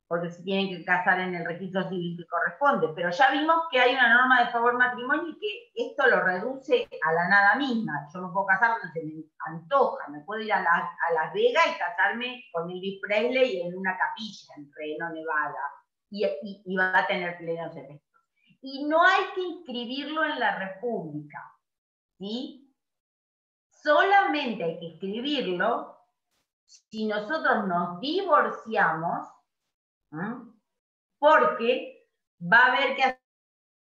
porque se tienen que casar en el registro civil que corresponde, pero ya vimos que hay una norma de favor matrimonio y que esto lo reduce a la nada misma. Yo me puedo casar donde se me antoja, me puedo ir a Las Vegas y casarme con Elvis Presley en una capilla en Reno, Nevada, y va a tener plenos efectos. Y no hay que inscribirlo en la República, ¿sí? Solamente hay que inscribirlo si nosotros nos divorciamos, porque va a haber que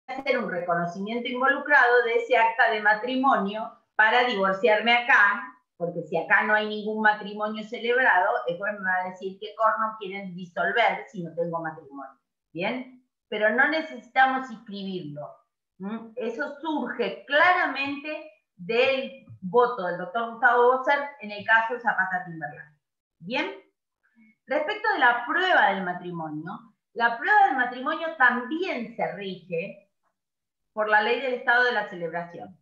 hacer un reconocimiento involucrado de ese acta de matrimonio para divorciarme acá, porque si acá no hay ningún matrimonio celebrado, después me va a decir qué corno quieren disolver si no tengo matrimonio, ¿bien? Pero no necesitamos inscribirlo. Eso surge claramente del voto del doctor Gustavo Bosser en el caso Zapata-Timberlake. ¿Bien? Respecto de la prueba del matrimonio, la prueba del matrimonio también se rige por la ley del estado de la celebración.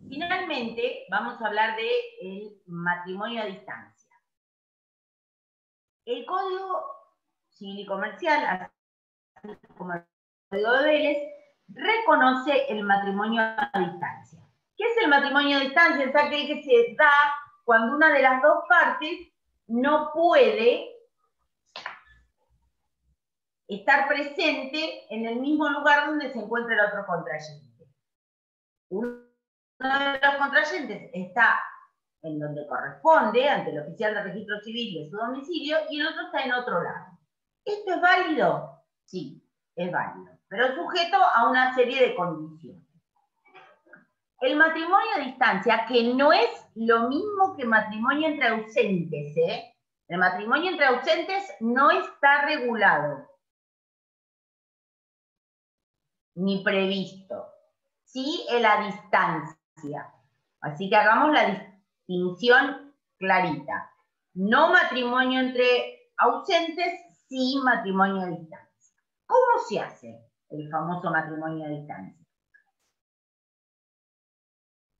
Finalmente, vamos a hablar del matrimonio a distancia. El Código Civil y Comercial, así como el Código de Vélez, reconoce el matrimonio a distancia. ¿Qué es el matrimonio a distancia? Es aquel que se da cuando una de las dos partes no puede estar presente en el mismo lugar donde se encuentra el otro contrayente. Uno de los contrayentes está en donde corresponde, ante el oficial de registro civil de su domicilio, y el otro está en otro lado. ¿Esto es válido? Sí, es válido, pero sujeto a una serie de condiciones. El matrimonio a distancia, que no es lo mismo que matrimonio entre ausentes, el matrimonio entre ausentes no está regulado ni previsto, sí en la distancia. Así que hagamos la distinción clarita. No matrimonio entre ausentes, sí matrimonio a distancia. ¿Cómo se hace el famoso matrimonio a distancia?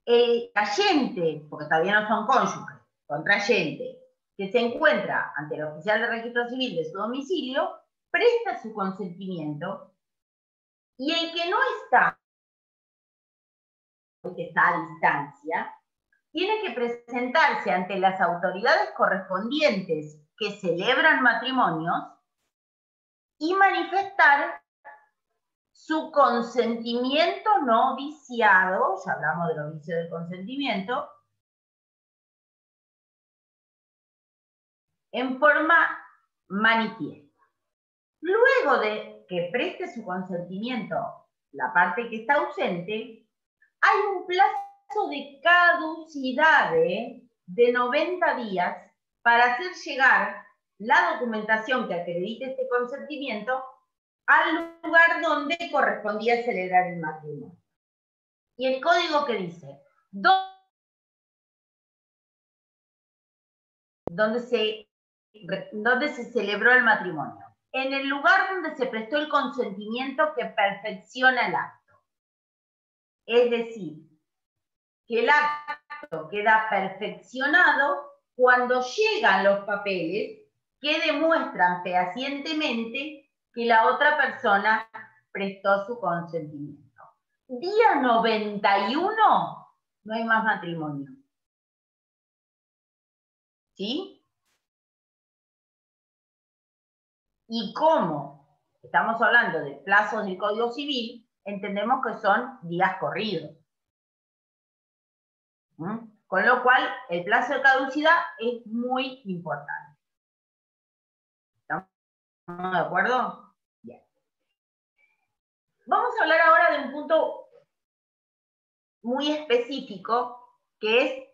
El contrayente, porque todavía no son cónyuges, contrayente, que se encuentra ante el oficial de registro civil de su domicilio, presta su consentimiento, y el que no está, que está a distancia, tiene que presentarse ante las autoridades correspondientes que celebran matrimonios y manifestar su consentimiento no viciado, ya hablamos de los vicios del consentimiento, en forma manifiesta. Luego de que preste su consentimiento la parte que está ausente, hay un plazo de caducidad de 90 días para hacer llegar la documentación que acredite este consentimiento al lugar donde correspondía celebrar el matrimonio. Y el código que dice, donde se celebró el matrimonio, en el lugar donde se prestó el consentimiento que perfecciona el acto. Es decir, que el acto queda perfeccionado cuando llegan los papeles que demuestran fehacientemente que la otra persona prestó su consentimiento. Día 91, no hay más matrimonio. ¿Sí? Y como estamos hablando de plazos del Código Civil, entendemos que son días corridos. Con lo cual, el plazo de caducidad es muy importante. ¿Estamos de acuerdo? Bien. Vamos a hablar ahora de un punto muy específico, que es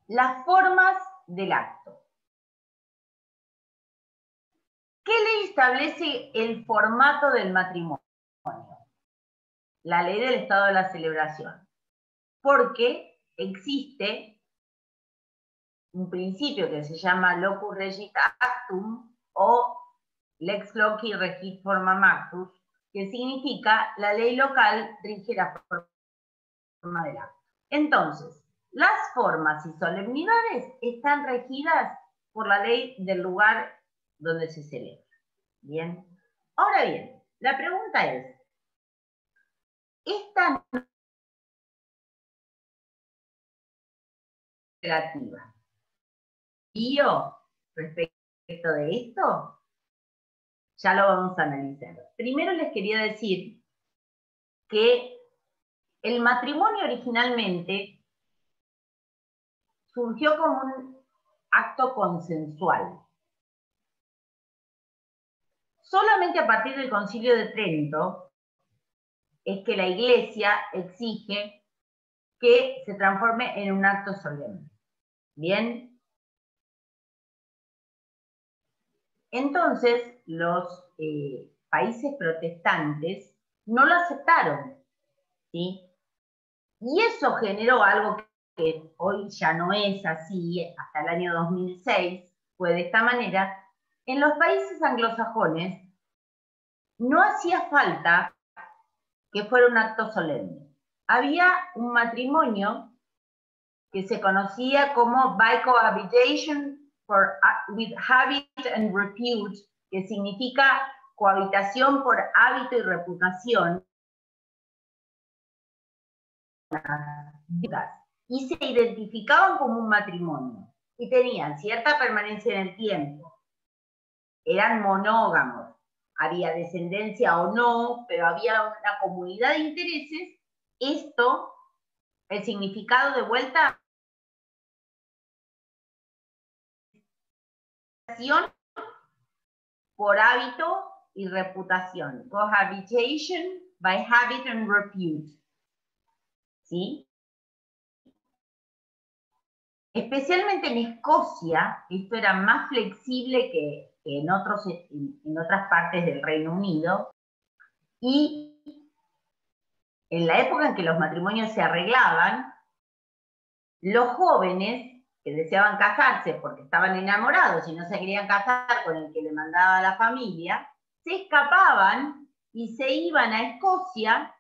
las formas del acto. ¿Qué ley establece el formato del matrimonio? La ley del estado de la celebración. Porque existe un principio que se llama locus regit actum o lex loci regit formam actus, que significa la ley local rige la forma del acto. Entonces, las formas y solemnidades están regidas por la ley del lugar donde se celebra. Bien. Ahora bien, la pregunta es, ¿esta relativa y yo respecto de esto? Ya lo vamos a analizar. Primero les quería decir que el matrimonio originalmente surgió como un acto consensual. Solamente a partir del Concilio de Trento es que la Iglesia exige que se transforme en un acto solemne. ¿Bien? Entonces, los países protestantes no lo aceptaron, ¿sí? Y eso generó algo que hoy ya no es así, hasta el año 2006, fue de esta manera. En los países anglosajones no hacía falta que fuera un acto solemne. Había un matrimonio que se conocía como by cohabitation with habit and repute, que significa cohabitación por hábito y reputación, y se identificaban como un matrimonio, y tenían cierta permanencia en el tiempo, eran monógamos, había descendencia o no, pero había una comunidad de intereses. Esto, el significado de vuelta, por hábito y reputación. Cohabitation by habit and repute. ¿Sí? Especialmente en Escocia, esto era más flexible que en otras partes del Reino Unido, y en la época en que los matrimonios se arreglaban, los jóvenes que deseaban casarse porque estaban enamorados y no se querían casar con el que le mandaba a la familia, se escapaban y se iban a Escocia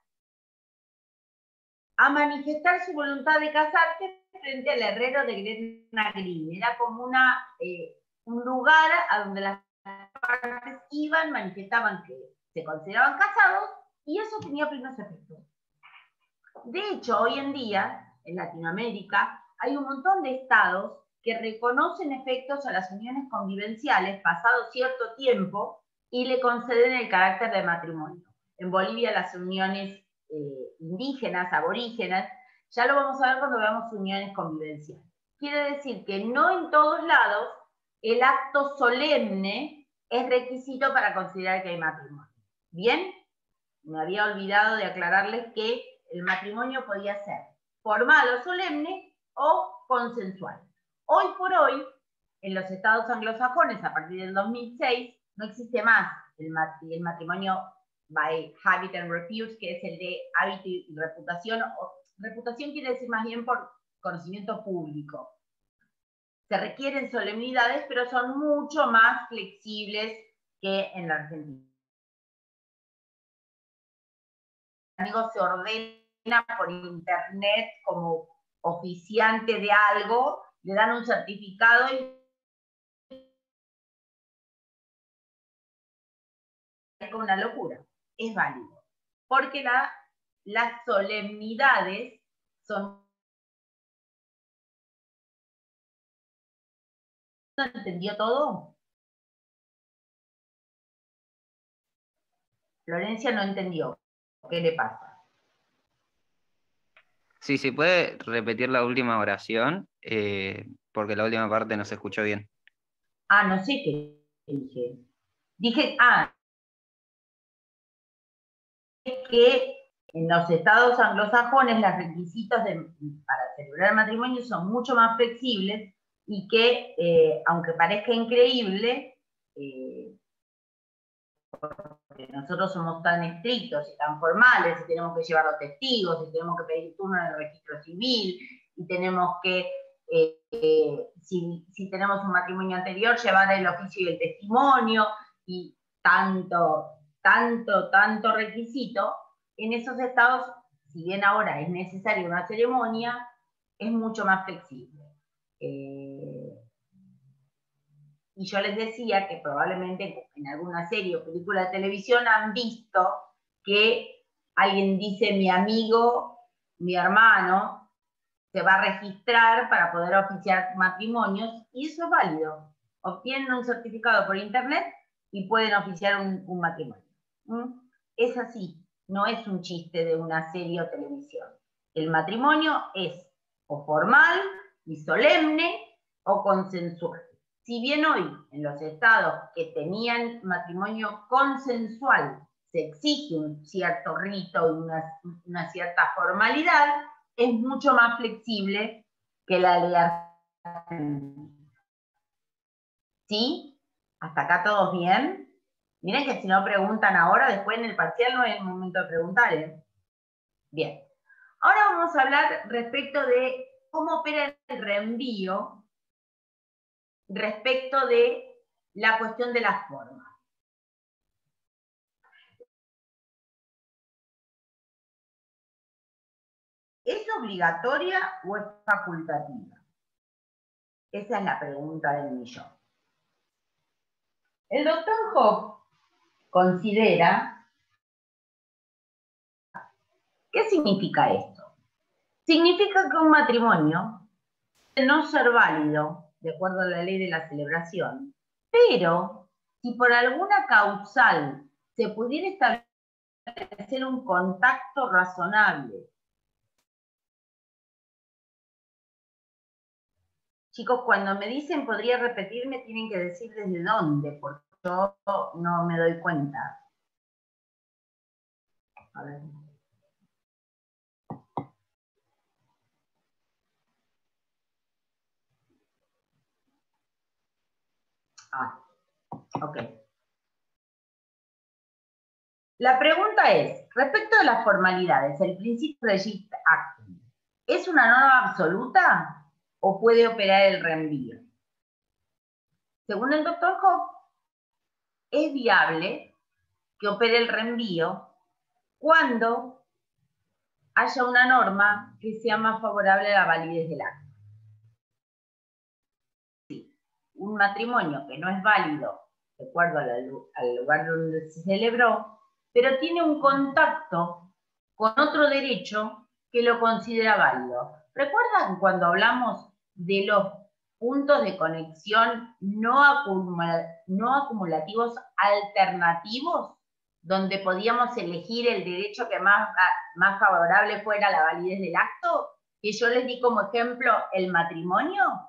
a manifestar su voluntad de casarse frente al herrero de Gretna Green. Era como un lugar a donde las partes iban, manifestaban que se consideraban casados, y eso tenía plenos efectos. De hecho, hoy en día, en Latinoamérica, hay un montón de estados que reconocen efectos a las uniones convivenciales pasado cierto tiempo y le conceden el carácter de matrimonio. En Bolivia las uniones indígenas, aborígenas, ya lo vamos a ver cuando veamos uniones convivenciales. Quiere decir que no en todos lados el acto solemne es requisito para considerar que hay matrimonio. ¿Bien? Me había olvidado de aclararles que el matrimonio podía ser formal o solemne o consensual. Hoy por hoy, en los estados anglosajones, a partir del 2006, no existe más el matrimonio by habit and repute, que es el de hábito y reputación. Reputación quiere decir más bien por conocimiento público. Se requieren solemnidades, pero son mucho más flexibles que en la Argentina. Amigos, se ordena por internet como oficiante de algo, le dan un certificado y es como una locura. Es válido, porque las solemnidades son... ¿No entendió todo? Florencia no entendió. ¿Qué le pasa? Sí, ¿se puede repetir la última oración? Porque la última parte no se escuchó bien. No sé qué dije. Dije, que en los estados anglosajones los requisitos para celebrar el matrimonio son mucho más flexibles y que, aunque parezca increíble, porque nosotros somos tan estrictos y tan formales, y tenemos que llevar los testigos, y tenemos que pedir turno en el registro civil, y tenemos que, si tenemos un matrimonio anterior, llevar el oficio y el testimonio, y tanto requisito. En esos estados, si bien ahora es necesaria una ceremonia, es mucho más flexible. Y yo les decía que probablemente en alguna serie o película de televisión han visto que alguien dice mi amigo, mi hermano, se va a registrar para poder oficiar matrimonios, y eso es válido. Obtienen un certificado por internet y pueden oficiar un matrimonio. Es así, no es un chiste de una serie o televisión. El matrimonio es o formal y solemne o consensual. Si bien hoy en los estados que tenían matrimonio consensual se exige un cierto rito y una cierta formalidad, es mucho más flexible que la ley argentina. ¿Sí? ¿Hasta acá todos bien? Miren que si no preguntan ahora, después en el parcial no es el momento de preguntar, ¿eh? Bien. Ahora vamos a hablar respecto de cómo opera el reenvío respecto de la cuestión de las formas. ¿Es obligatoria o es facultativa? Esa es la pregunta del millón. El doctor Hoff considera, ¿qué significa esto? Significa que un matrimonio puede no ser válido, de acuerdo a la ley de la celebración, pero si por alguna causal se pudiera establecer un contacto razonable. Chicos, cuando me dicen podría repetirme, tienen que decir desde dónde, porque yo no me doy cuenta. A ver. Ok. La pregunta es, respecto de las formalidades, ¿el principio de gist actum es una norma absoluta o puede operar el reenvío? Según el doctor Hoff, es viable que opere el reenvío cuando haya una norma que sea más favorable a la validez del acto. Sí, un matrimonio que no es válido de acuerdo al lugar donde se celebró, pero tiene un contacto con otro derecho que lo considera válido. ¿Recuerdan cuando hablamos de los puntos de conexión no acumulativos alternativos, donde podíamos elegir el derecho que más favorable fuera la validez del acto? Que yo les di como ejemplo el matrimonio.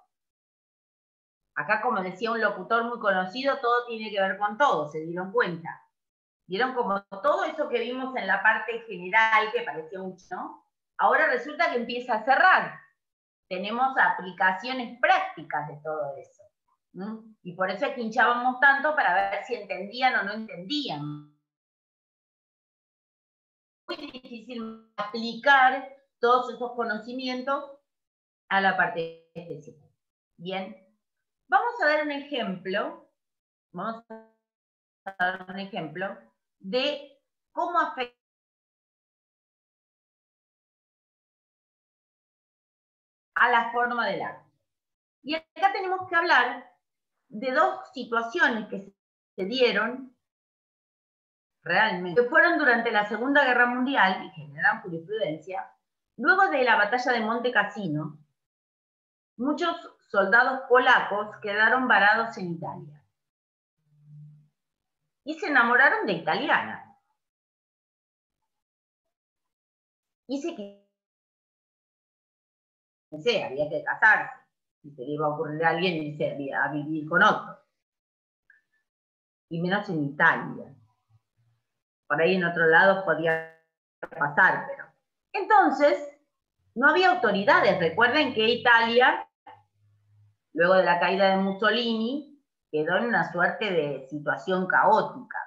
Acá, como decía un locutor muy conocido, todo tiene que ver con todo, ¿se dieron cuenta? ¿Vieron como todo eso que vimos en la parte general, que parecía mucho, ¿no? Ahora resulta que empieza a cerrar. Tenemos aplicaciones prácticas de todo eso. Y por eso es que hinchábamos tanto para ver si entendían o no entendían. Es muy difícil aplicar todos esos conocimientos a la parte específica. Bien. Vamos a dar un ejemplo. Vamos a dar un ejemplo de cómo afecta a la forma del acto. Y acá tenemos que hablar de dos situaciones que se dieron realmente, que fueron durante la Segunda Guerra Mundial y generaron jurisprudencia. Luego de la batalla de Monte Cassino, muchos soldados polacos quedaron varados en Italia y se enamoraron de italianas. Y había que casarse, si se le iba a ocurrir a alguien irse a vivir con otro. Y menos en Italia. Por ahí en otro lado podía pasar, pero... Entonces, no había autoridades. Recuerden que Italia, luego de la caída de Mussolini, quedó en una suerte de situación caótica.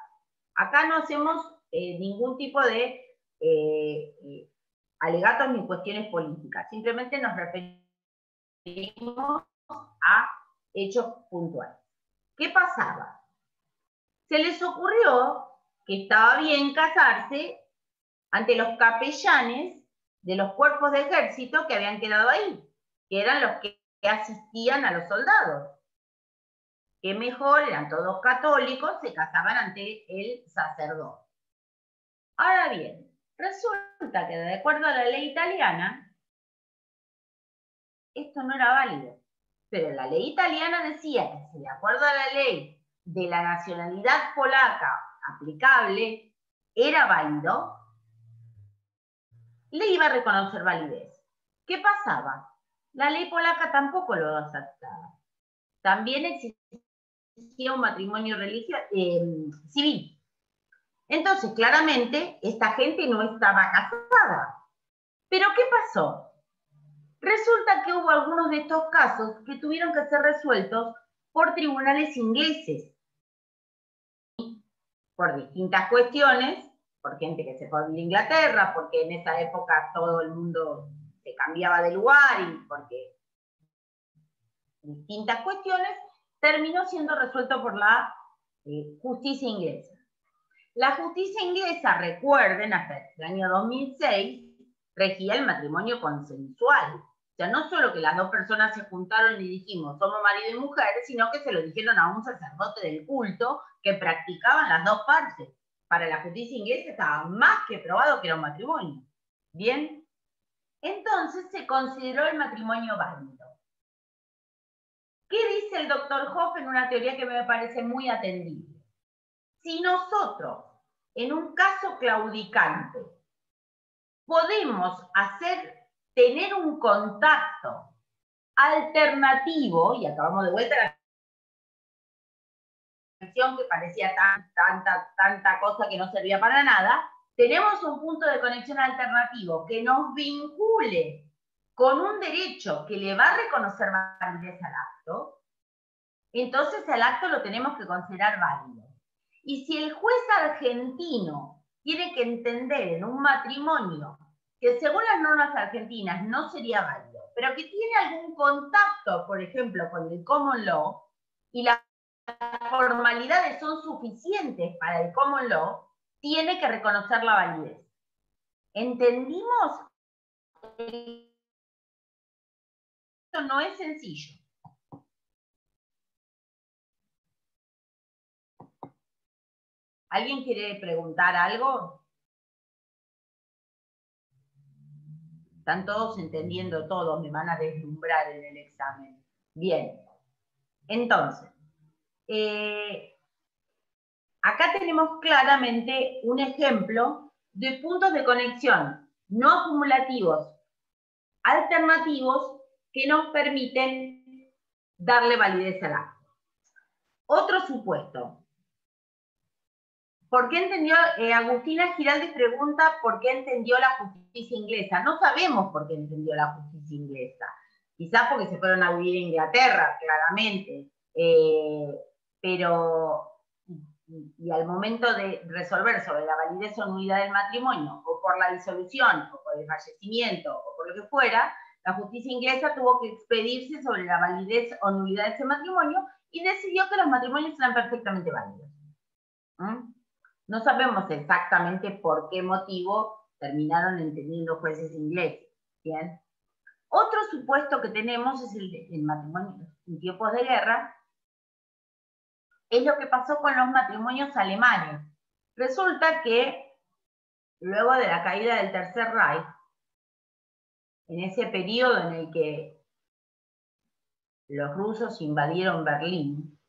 Acá no hacemos ningún tipo de alegatos ni cuestiones políticas, simplemente nos referimos a hechos puntuales. ¿Qué pasaba? Se les ocurrió que estaba bien casarse ante los capellanes de los cuerpos de ejército que habían quedado ahí, que eran los que asistían a los soldados. Que mejor, eran todos católicos, se casaban ante el sacerdote. Ahora bien, resulta que de acuerdo a la ley italiana, esto no era válido. Pero la ley italiana decía que si de acuerdo a la ley de la nacionalidad polaca aplicable era válido, le iba a reconocer validez. ¿Qué pasaba? La ley polaca tampoco lo aceptaba. También existía un matrimonio civil. Entonces, claramente, esta gente no estaba casada. ¿Pero qué pasó? Resulta que hubo algunos de estos casos que tuvieron que ser resueltos por tribunales ingleses, por distintas cuestiones, por gente que se fue a Inglaterra, porque en esa época todo el mundo se cambiaba de lugar y porque distintas cuestiones, terminó siendo resuelto por la justicia inglesa. La justicia inglesa, recuerden, hasta el año 2006, regía el matrimonio consensual. O sea, no solo que las dos personas se juntaron y dijimos, somos marido y mujer, sino que se lo dijeron a un sacerdote del culto que practicaban las dos partes. Para la justicia inglesa estaba más que probado que era un matrimonio. ¿Bien? Entonces se consideró el matrimonio válido. ¿Qué dice el doctor Hoff en una teoría que me parece muy atendible? Si nosotros, en un caso claudicante, podemos tener un contacto alternativo, y acabamos de vuelta la canción que parecía tanta cosa que no servía para nada, tenemos un punto de conexión alternativo que nos vincule con un derecho que le va a reconocer validez al acto, entonces el acto lo tenemos que considerar válido. Y si el juez argentino tiene que entender en un matrimonio que según las normas argentinas no sería válido, pero que tiene algún contacto, por ejemplo, con el common law, y las formalidades son suficientes para el common law, tiene que reconocer la validez. ¿Entendimos? Esto no es sencillo. ¿Alguien quiere preguntar algo? Están todos entendiendo todo, me van a deslumbrar en el examen. Bien. Entonces, acá tenemos claramente un ejemplo de puntos de conexión no acumulativos, alternativos, que nos permiten darle validez al acto. Otro supuesto. ¿Por qué entendió? Agustina Giraldes pregunta por qué entendió la justicia inglesa. No sabemos por qué entendió la justicia inglesa. Quizás porque se fueron a vivir a Inglaterra, claramente. Pero, y al momento de resolver sobre la validez o nulidad del matrimonio, o por la disolución, o por el fallecimiento, o por lo que fuera, la justicia inglesa tuvo que expedirse sobre la validez o nulidad de ese matrimonio y decidió que los matrimonios eran perfectamente válidos. No sabemos exactamente por qué motivo terminaron entendiendo jueces ingleses. ¿Bien? Otro supuesto que tenemos es el matrimonio en tiempos de guerra. Es lo que pasó con los matrimonios alemanes. Resulta que luego de la caída del Tercer Reich, en ese periodo en el que los rusos invadieron Berlín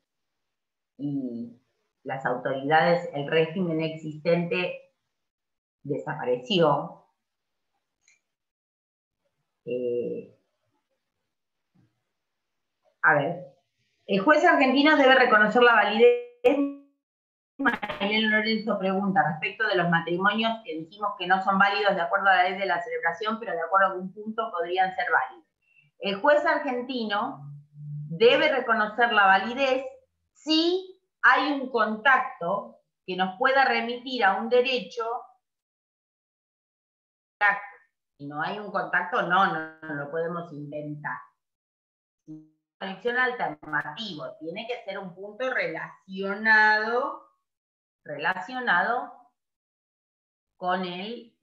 y las autoridades, el régimen existente desapareció. El juez argentino debe reconocer la validez. Marilén Lorenzo pregunta respecto de los matrimonios que dijimos que no son válidos de acuerdo a la ley de la celebración, pero de acuerdo a algún punto podrían ser válidos. El juez argentino debe reconocer la validez si hay un contacto que nos pueda remitir a un derecho, si no hay un contacto, no lo podemos inventar. Conexión alternativo, tiene que ser un punto relacionado con el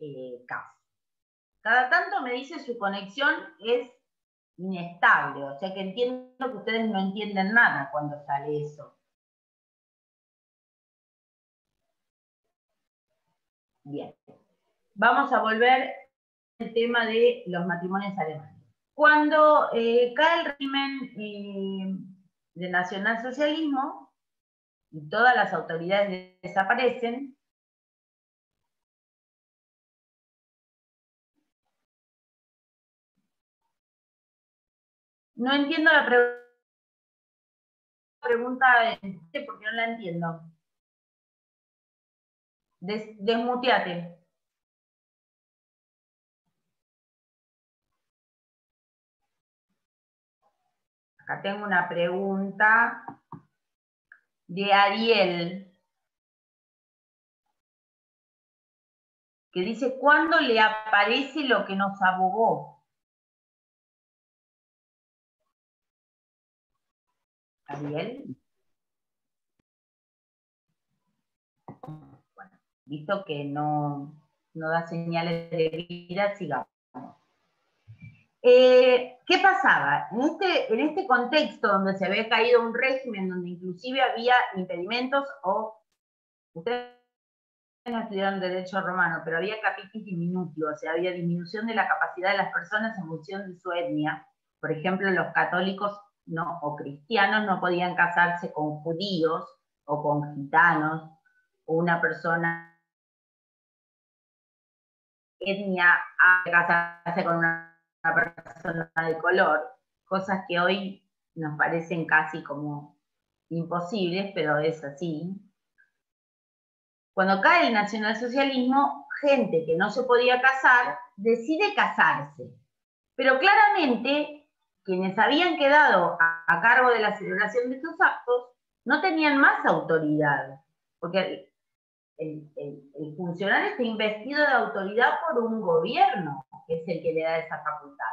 caso. Cada tanto me dice su conexión es inestable, o sea que entiendo que ustedes no entienden nada cuando sale eso. Bien, vamos a volver al tema de los matrimonios alemanes. Cuando cae el régimen del nacionalsocialismo y todas las autoridades desaparecen, no entiendo la pregunta porque no la entiendo. Desmuteate. Acá tengo una pregunta de Ariel, que dice, ¿cuándo le aparece lo que nos abogó? Ariel. Bueno, visto que no da señales de vida, sigamos. ¿Qué pasaba? En este contexto donde se había caído un régimen, donde inclusive había impedimentos, o ustedes no estudiaron derecho romano, pero había capitis diminutio, o sea, había disminución de la capacidad de las personas en función de su etnia. Por ejemplo, los católicos o cristianos no podían casarse con judíos o con gitanos, o una persona etnia a casarse con una persona de color, cosas que hoy nos parecen casi como imposibles, pero es así. Cuando cae el nacionalsocialismo, gente que no se podía casar decide casarse, pero claramente quienes habían quedado a cargo de la celebración de estos actos no tenían más autoridad, porque el funcionario está investido de autoridad por un gobierno, que es el que le da esa facultad.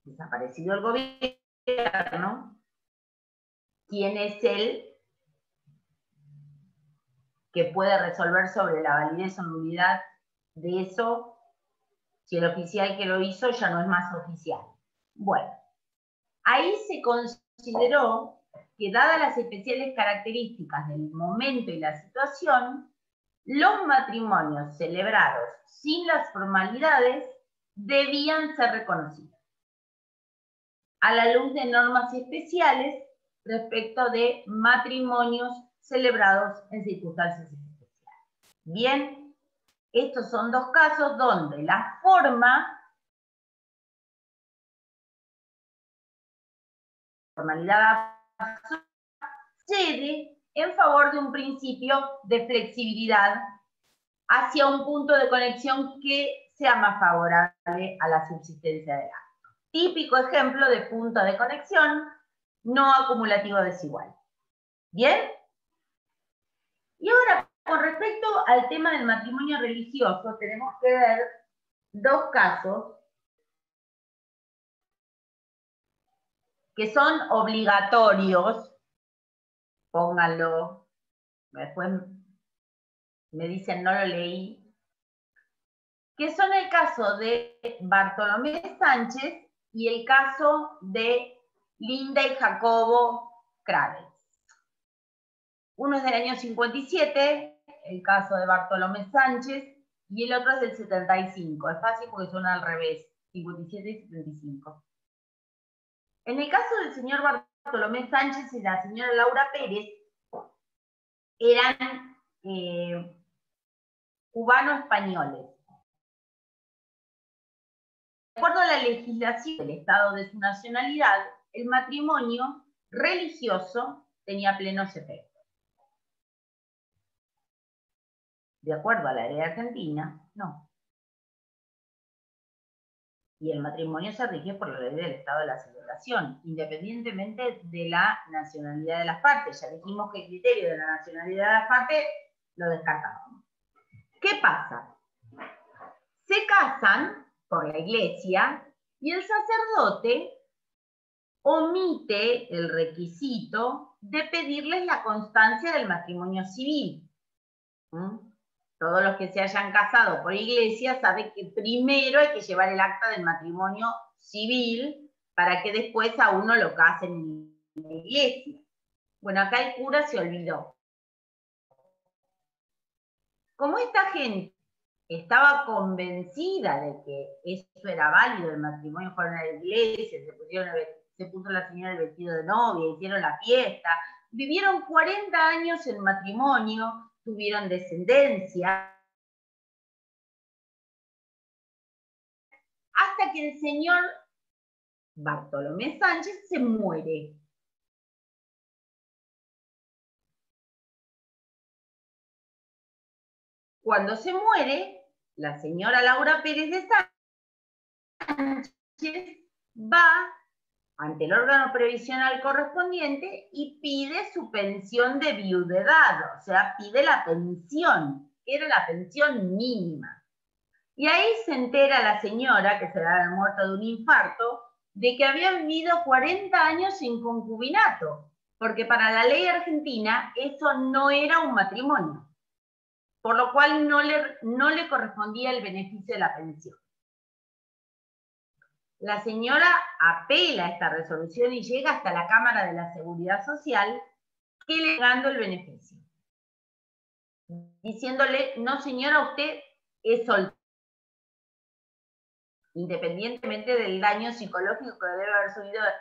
Desaparecido el gobierno, ¿quién es el que puede resolver sobre la validez o nulidad de eso si el oficial que lo hizo ya no es más oficial? Bueno, ahí se consideró que dadas las especiales características del momento y la situación, los matrimonios celebrados sin las formalidades debían ser reconocidos a la luz de normas especiales respecto de matrimonios celebrados en circunstancias especiales. Bien, estos son dos casos donde la formalidad cede en favor de un principio de flexibilidad hacia un punto de conexión que sea más favorable a la subsistencia del acto. Típico ejemplo de punto de conexión no acumulativo desigual. ¿Bien? Y ahora, con respecto al tema del matrimonio religioso, tenemos que ver dos casos que son obligatorios. Pónganlo. Después me dicen no lo leí. Que son el caso de Bartolomé Sánchez y el caso de Linda y Jacobo Kravitz. Uno es del año 57, el caso de Bartolomé Sánchez, y el otro es del 75. Es fácil porque son al revés, 57 y 75. En el caso del señor Bartolomé Sánchez y la señora Laura Pérez, eran cubano-españoles. De acuerdo a la legislación del Estado de su nacionalidad, el matrimonio religioso tenía plenos efectos. De acuerdo a la ley argentina, no. Y el matrimonio se rige por la ley del Estado de la celebración, independientemente de la nacionalidad de las partes. Ya dijimos que el criterio de la nacionalidad de las partes lo descartábamos. ¿Qué pasa? Se casan por la iglesia y el sacerdote omite el requisito de pedirles la constancia del matrimonio civil. Todos los que se hayan casado por iglesia saben que primero hay que llevar el acta del matrimonio civil para que después a uno lo casen en la iglesia. Bueno, acá el cura se olvidó. Como esta gente estaba convencida de que eso era válido, el matrimonio, fueron a la iglesia, se puso la señora el vestido de novia, hicieron la fiesta, vivieron 40 años en matrimonio, tuvieron descendencia, hasta que el señor Bartolomé Sánchez se muere. Cuando se muere, la señora Laura Pérez de Sánchez va ante el órgano previsional correspondiente y pide su pensión de viudedad, o sea, pide la pensión, que era la pensión mínima. Y ahí se entera la señora, que se había muerto de un infarto, de que había vivido 40 años sin concubinato, porque para la ley argentina eso no era un matrimonio, por lo cual no le correspondía el beneficio de la pensión. La señora apela a esta resolución y llega hasta la Cámara de la Seguridad Social, que le negando el beneficio, diciéndole: no señora, usted es soltera, independientemente del daño psicológico que debe haber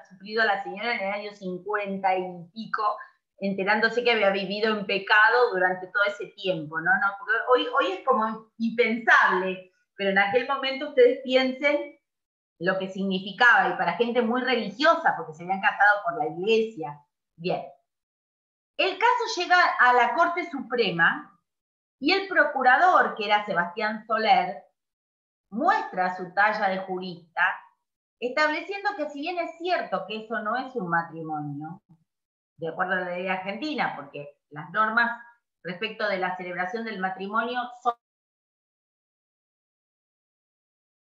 sufrido la señora en el año 50 y pico, enterándose que había vivido en pecado durante todo ese tiempo, ¿no? Porque hoy es como impensable, pero en aquel momento ustedes piensen lo que significaba, y para gente muy religiosa, porque se habían casado por la iglesia. Bien. El caso llega a la Corte Suprema y el procurador, que era Sebastián Soler, muestra su talla de jurista, estableciendo que si bien es cierto que eso no es un matrimonio, de acuerdo a la ley argentina, porque las normas respecto de la celebración del matrimonio son,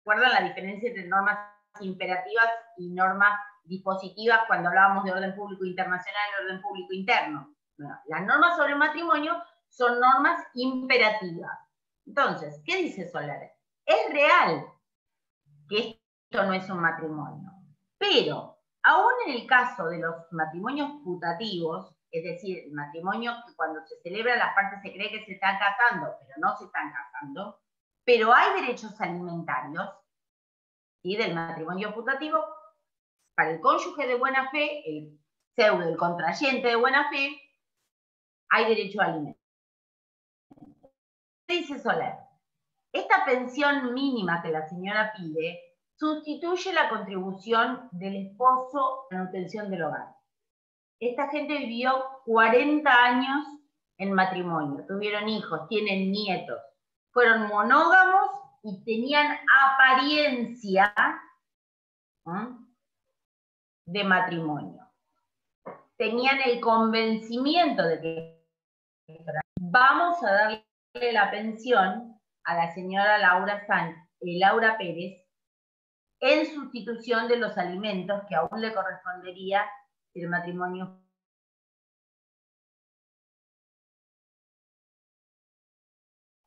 recuerdan la diferencia entre normas imperativas y normas dispositivas cuando hablábamos de orden público internacional y orden público interno. Bueno, las normas sobre el matrimonio son normas imperativas. Entonces, ¿qué dice Soler? Es real que esto no es un matrimonio, pero aún en el caso de los matrimonios putativos, es decir, el matrimonio que cuando se celebra las partes se cree que se están casando, pero no se están casando, pero hay derechos alimentarios, ¿sí?, del matrimonio putativo. Para el cónyuge de buena fe, el pseudo, el contrayente de buena fe, hay derecho a alimentos. Dice Soler: esta pensión mínima que la señora pide sustituye la contribución del esposo a la manutención del hogar. Esta gente vivió 40 años en matrimonio, tuvieron hijos, tienen nietos, fueron monógamos y tenían apariencia de matrimonio. Tenían el convencimiento de que vamos a darle la pensión a la señora Laura Pérez en sustitución de los alimentos que aún le correspondería si el matrimonio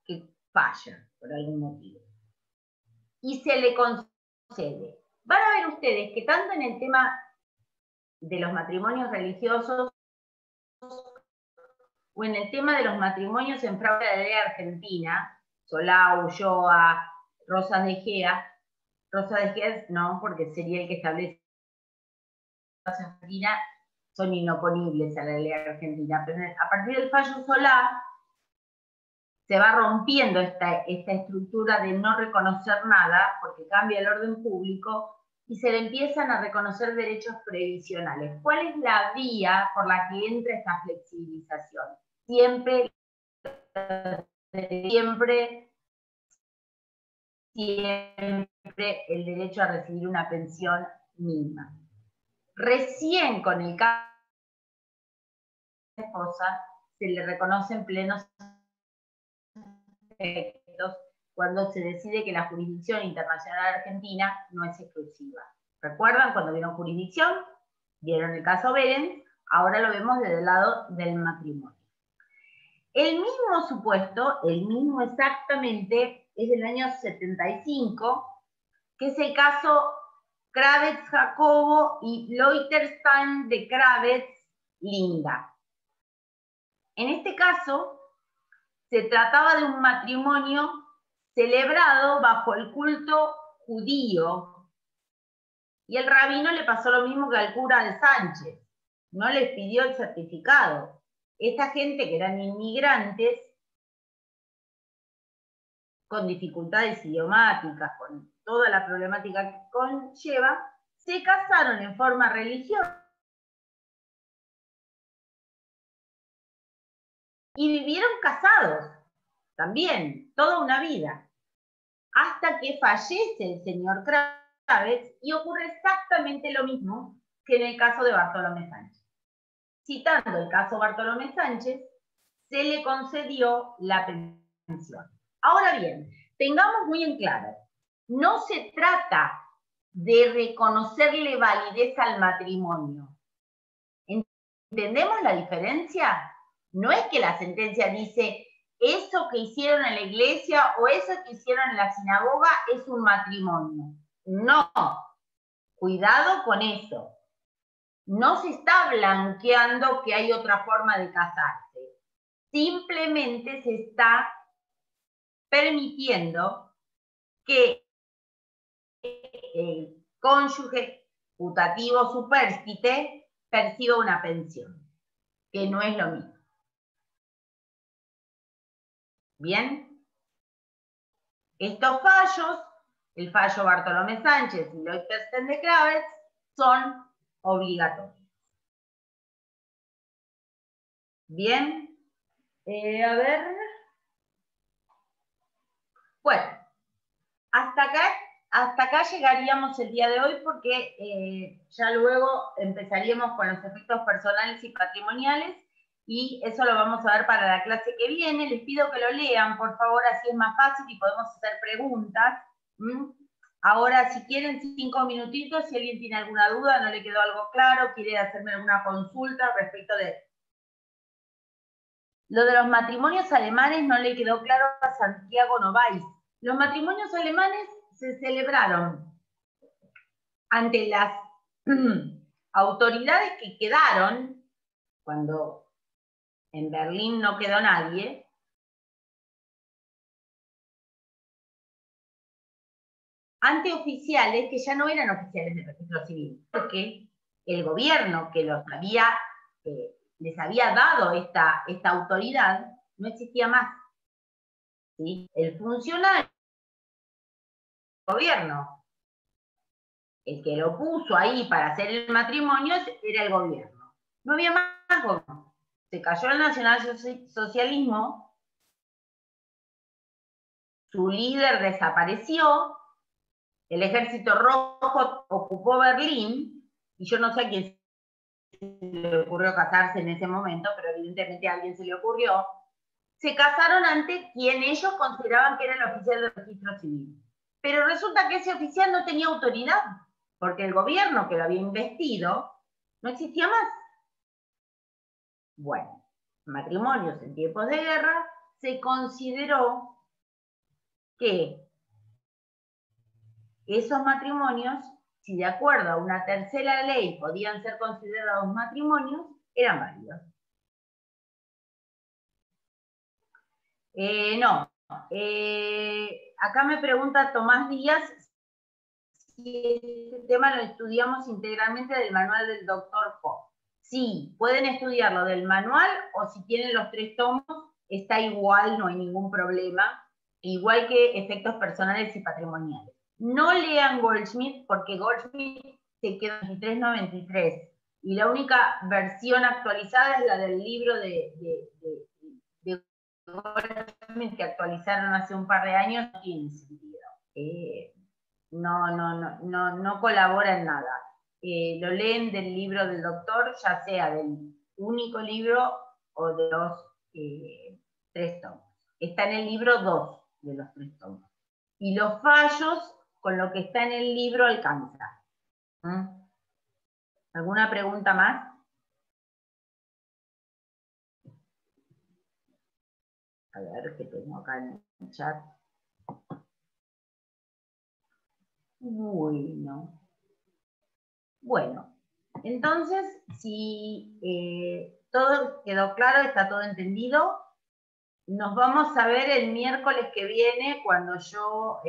que falla por algún motivo. Y se le concede. Van a ver ustedes que tanto en el tema de los matrimonios religiosos o en el tema de los matrimonios en fraude de la ley argentina, Solá, Ulloa, Rosa de Gea no, porque sería el que establece la ley argentina, son inoponibles a la ley argentina, pero a partir del fallo Solá se va rompiendo esta estructura de no reconocer nada, porque cambia el orden público, y se le empiezan a reconocer derechos previsionales. ¿Cuál es la vía por la que entra esta flexibilización? Siempre el derecho a recibir una pensión mínima. Recién con el caso de la esposa se le reconocen plenos efectos cuando se decide que la jurisdicción internacional argentina no es exclusiva. ¿Recuerdan cuando vieron jurisdicción? Vieron el caso Behrens, ahora lo vemos desde el lado del matrimonio. El mismo supuesto, el mismo exactamente, es del año 75, que es el caso Kravetz-Jacobo y Leuterstein de Kravetz-Linda. En este caso, se trataba de un matrimonio celebrado bajo el culto judío, y el rabino le pasó lo mismo que al cura de Sánchez, no les pidió el certificado. Esta gente que eran inmigrantes, con dificultades idiomáticas, con toda la problemática que conlleva, se casaron en forma religiosa y vivieron casados también, toda una vida, hasta que fallece el señor Kravetz y ocurre exactamente lo mismo que en el caso de Bartolomé Sánchez. Citando el caso Bartolomé Sánchez, se le concedió la pensión. Ahora bien, tengamos muy en claro, no se trata de reconocerle validez al matrimonio. ¿Entendemos la diferencia? No es que la sentencia dice, eso que hicieron en la iglesia o eso que hicieron en la sinagoga es un matrimonio. No, cuidado con eso. No se está blanqueando que hay otra forma de casarse. Simplemente se está permitiendo que el cónyuge putativo supérstite perciba una pensión, que no es lo mismo. Bien, estos fallos, el fallo Bartolomé Sánchez y Leuterstein de Kravetz, son obligatorios. Bien, a ver. Bueno, hasta acá llegaríamos el día de hoy porque ya luego empezaríamos con los efectos personales y patrimoniales y eso lo vamos a ver para la clase que viene. Les pido que lo lean, por favor, así es más fácil y podemos hacer preguntas. Ahora, si quieren 5 minutitos, si alguien tiene alguna duda, no le quedó algo claro, quiere hacerme alguna consulta respecto de... Lo de los matrimonios alemanes no le quedó claro a Santiago Novaes. Los matrimonios alemanes se celebraron ante las autoridades que quedaron, cuando en Berlín no quedó nadie, ante oficiales que ya no eran oficiales del registro civil, porque el gobierno que les había dado esta autoridad no existía más. ¿Sí? El funcionario del gobierno, el que lo puso ahí para hacer el matrimonio, era el gobierno. No había más gobierno. Se cayó el nacionalsocialismo, su líder desapareció, el ejército rojo ocupó Berlín, y yo no sé a quién se le ocurrió casarse en ese momento, pero evidentemente a alguien se le ocurrió. Se casaron ante quien ellos consideraban que era el oficial del registro civil. Pero resulta que ese oficial no tenía autoridad, porque el gobierno que lo había investido no existía más. Bueno, matrimonios en tiempos de guerra, se consideró que esos matrimonios, si de acuerdo a una tercera ley podían ser considerados matrimonios, eran válidos. No. Acá me pregunta Tomás Díaz si este tema lo estudiamos integralmente del manual del doctor Po. Sí, pueden estudiarlo del manual o si tienen los 3 tomos, está igual, no hay ningún problema, igual que efectos personales y patrimoniales. No lean Goldschmidt porque Goldschmidt se quedó en 2393 y la única versión actualizada es la del libro de Goldschmidt que actualizaron hace un par de años. No tiene sentido. No colabora en nada. Lo leen del libro del doctor, ya sea del único libro o de los 3 tomos. está en el libro 2 de los 3 tomos. Y los fallos con lo que está en el libro alcanza. ¿Alguna pregunta más? A ver, ¿qué tengo acá en el chat? Bueno, entonces, si todo quedó claro, está todo entendido, nos vamos a ver el miércoles que viene cuando yo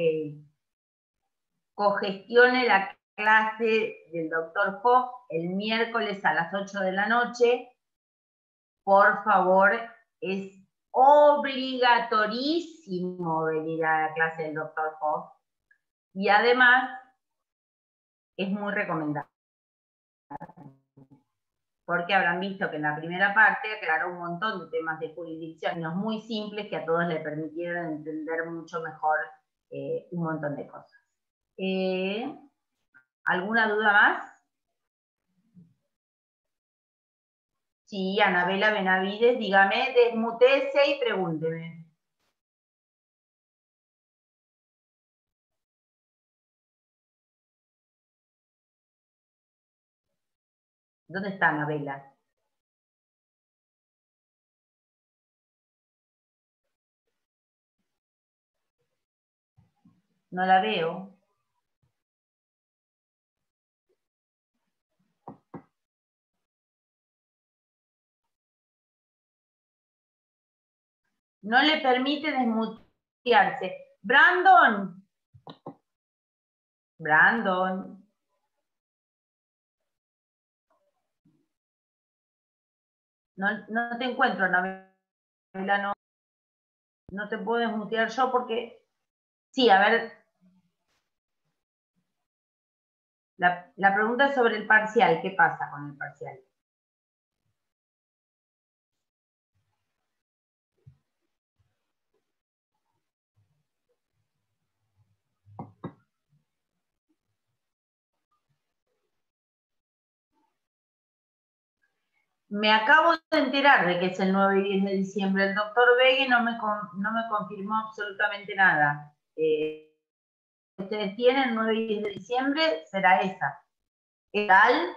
cogestione la clase del doctor Hoff el miércoles a las 8 de la noche. Por favor, es obligatorísimo venir a la clase del doctor Hoff. Y además, es muy recomendable. Porque habrán visto que en la primera parte aclaró un montón de temas de jurisdicción muy simples que a todos le permitieron entender mucho mejor un montón de cosas. ¿Alguna duda más? Sí, Anabela Benavides, dígame, desmutéese y pregúnteme. ¿Dónde está Anabela? No la veo. No le permite desmutearse. Brandon. Brandon. No te encuentro, Anabela, no te puedo desmutear yo porque... Sí, a ver. La pregunta es sobre el parcial. ¿Qué pasa con el parcial? Me acabo de enterar de que es el 9 y 10 de diciembre. El doctor Vegue no me confirmó absolutamente nada. Ustedes tienen 9 y 10 de diciembre, será esa. ¿Es tal?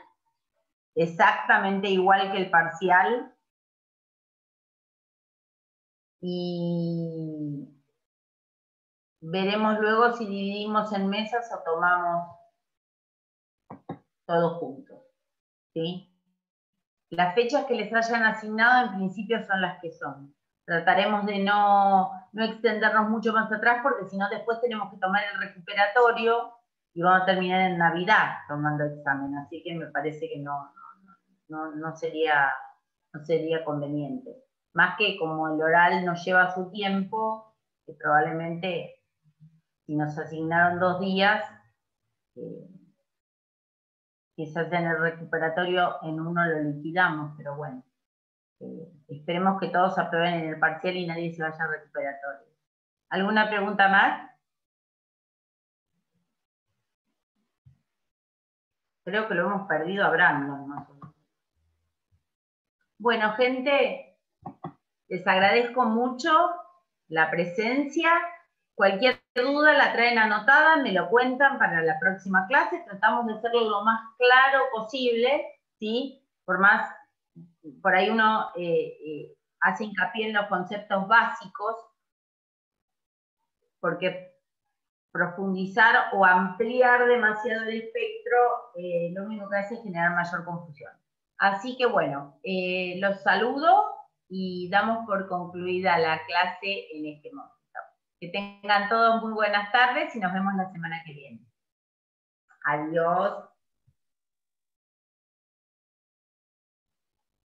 Exactamente igual que el parcial. Y veremos luego si dividimos en mesas o tomamos todos juntos. ¿Sí? Las fechas que les hayan asignado en principio son las que son. Trataremos de no extendernos mucho más atrás porque si no después tenemos que tomar el recuperatorio y vamos a terminar en Navidad tomando examen. Así que me parece que no sería conveniente. Más que como el oral nos lleva su tiempo, que probablemente si nos asignaron 2 días, quizás en el recuperatorio en uno lo liquidamos, pero bueno. Esperemos que todos aprueben en el parcial y nadie se vaya al recuperatorio. ¿Alguna pregunta más? Creo que lo hemos perdido a Brandon, más o menos. Bueno, gente, les agradezco mucho la presencia. Cualquier duda la traen anotada, me lo cuentan para la próxima clase. Tratamos de hacerlo lo más claro posible, ¿sí? Por ahí uno hace hincapié en los conceptos básicos, porque profundizar o ampliar demasiado el espectro, lo único que hace es generar mayor confusión. Así que bueno, los saludo y damos por concluida la clase en este momento. Que tengan todos muy buenas tardes y nos vemos la semana que viene. Adiós.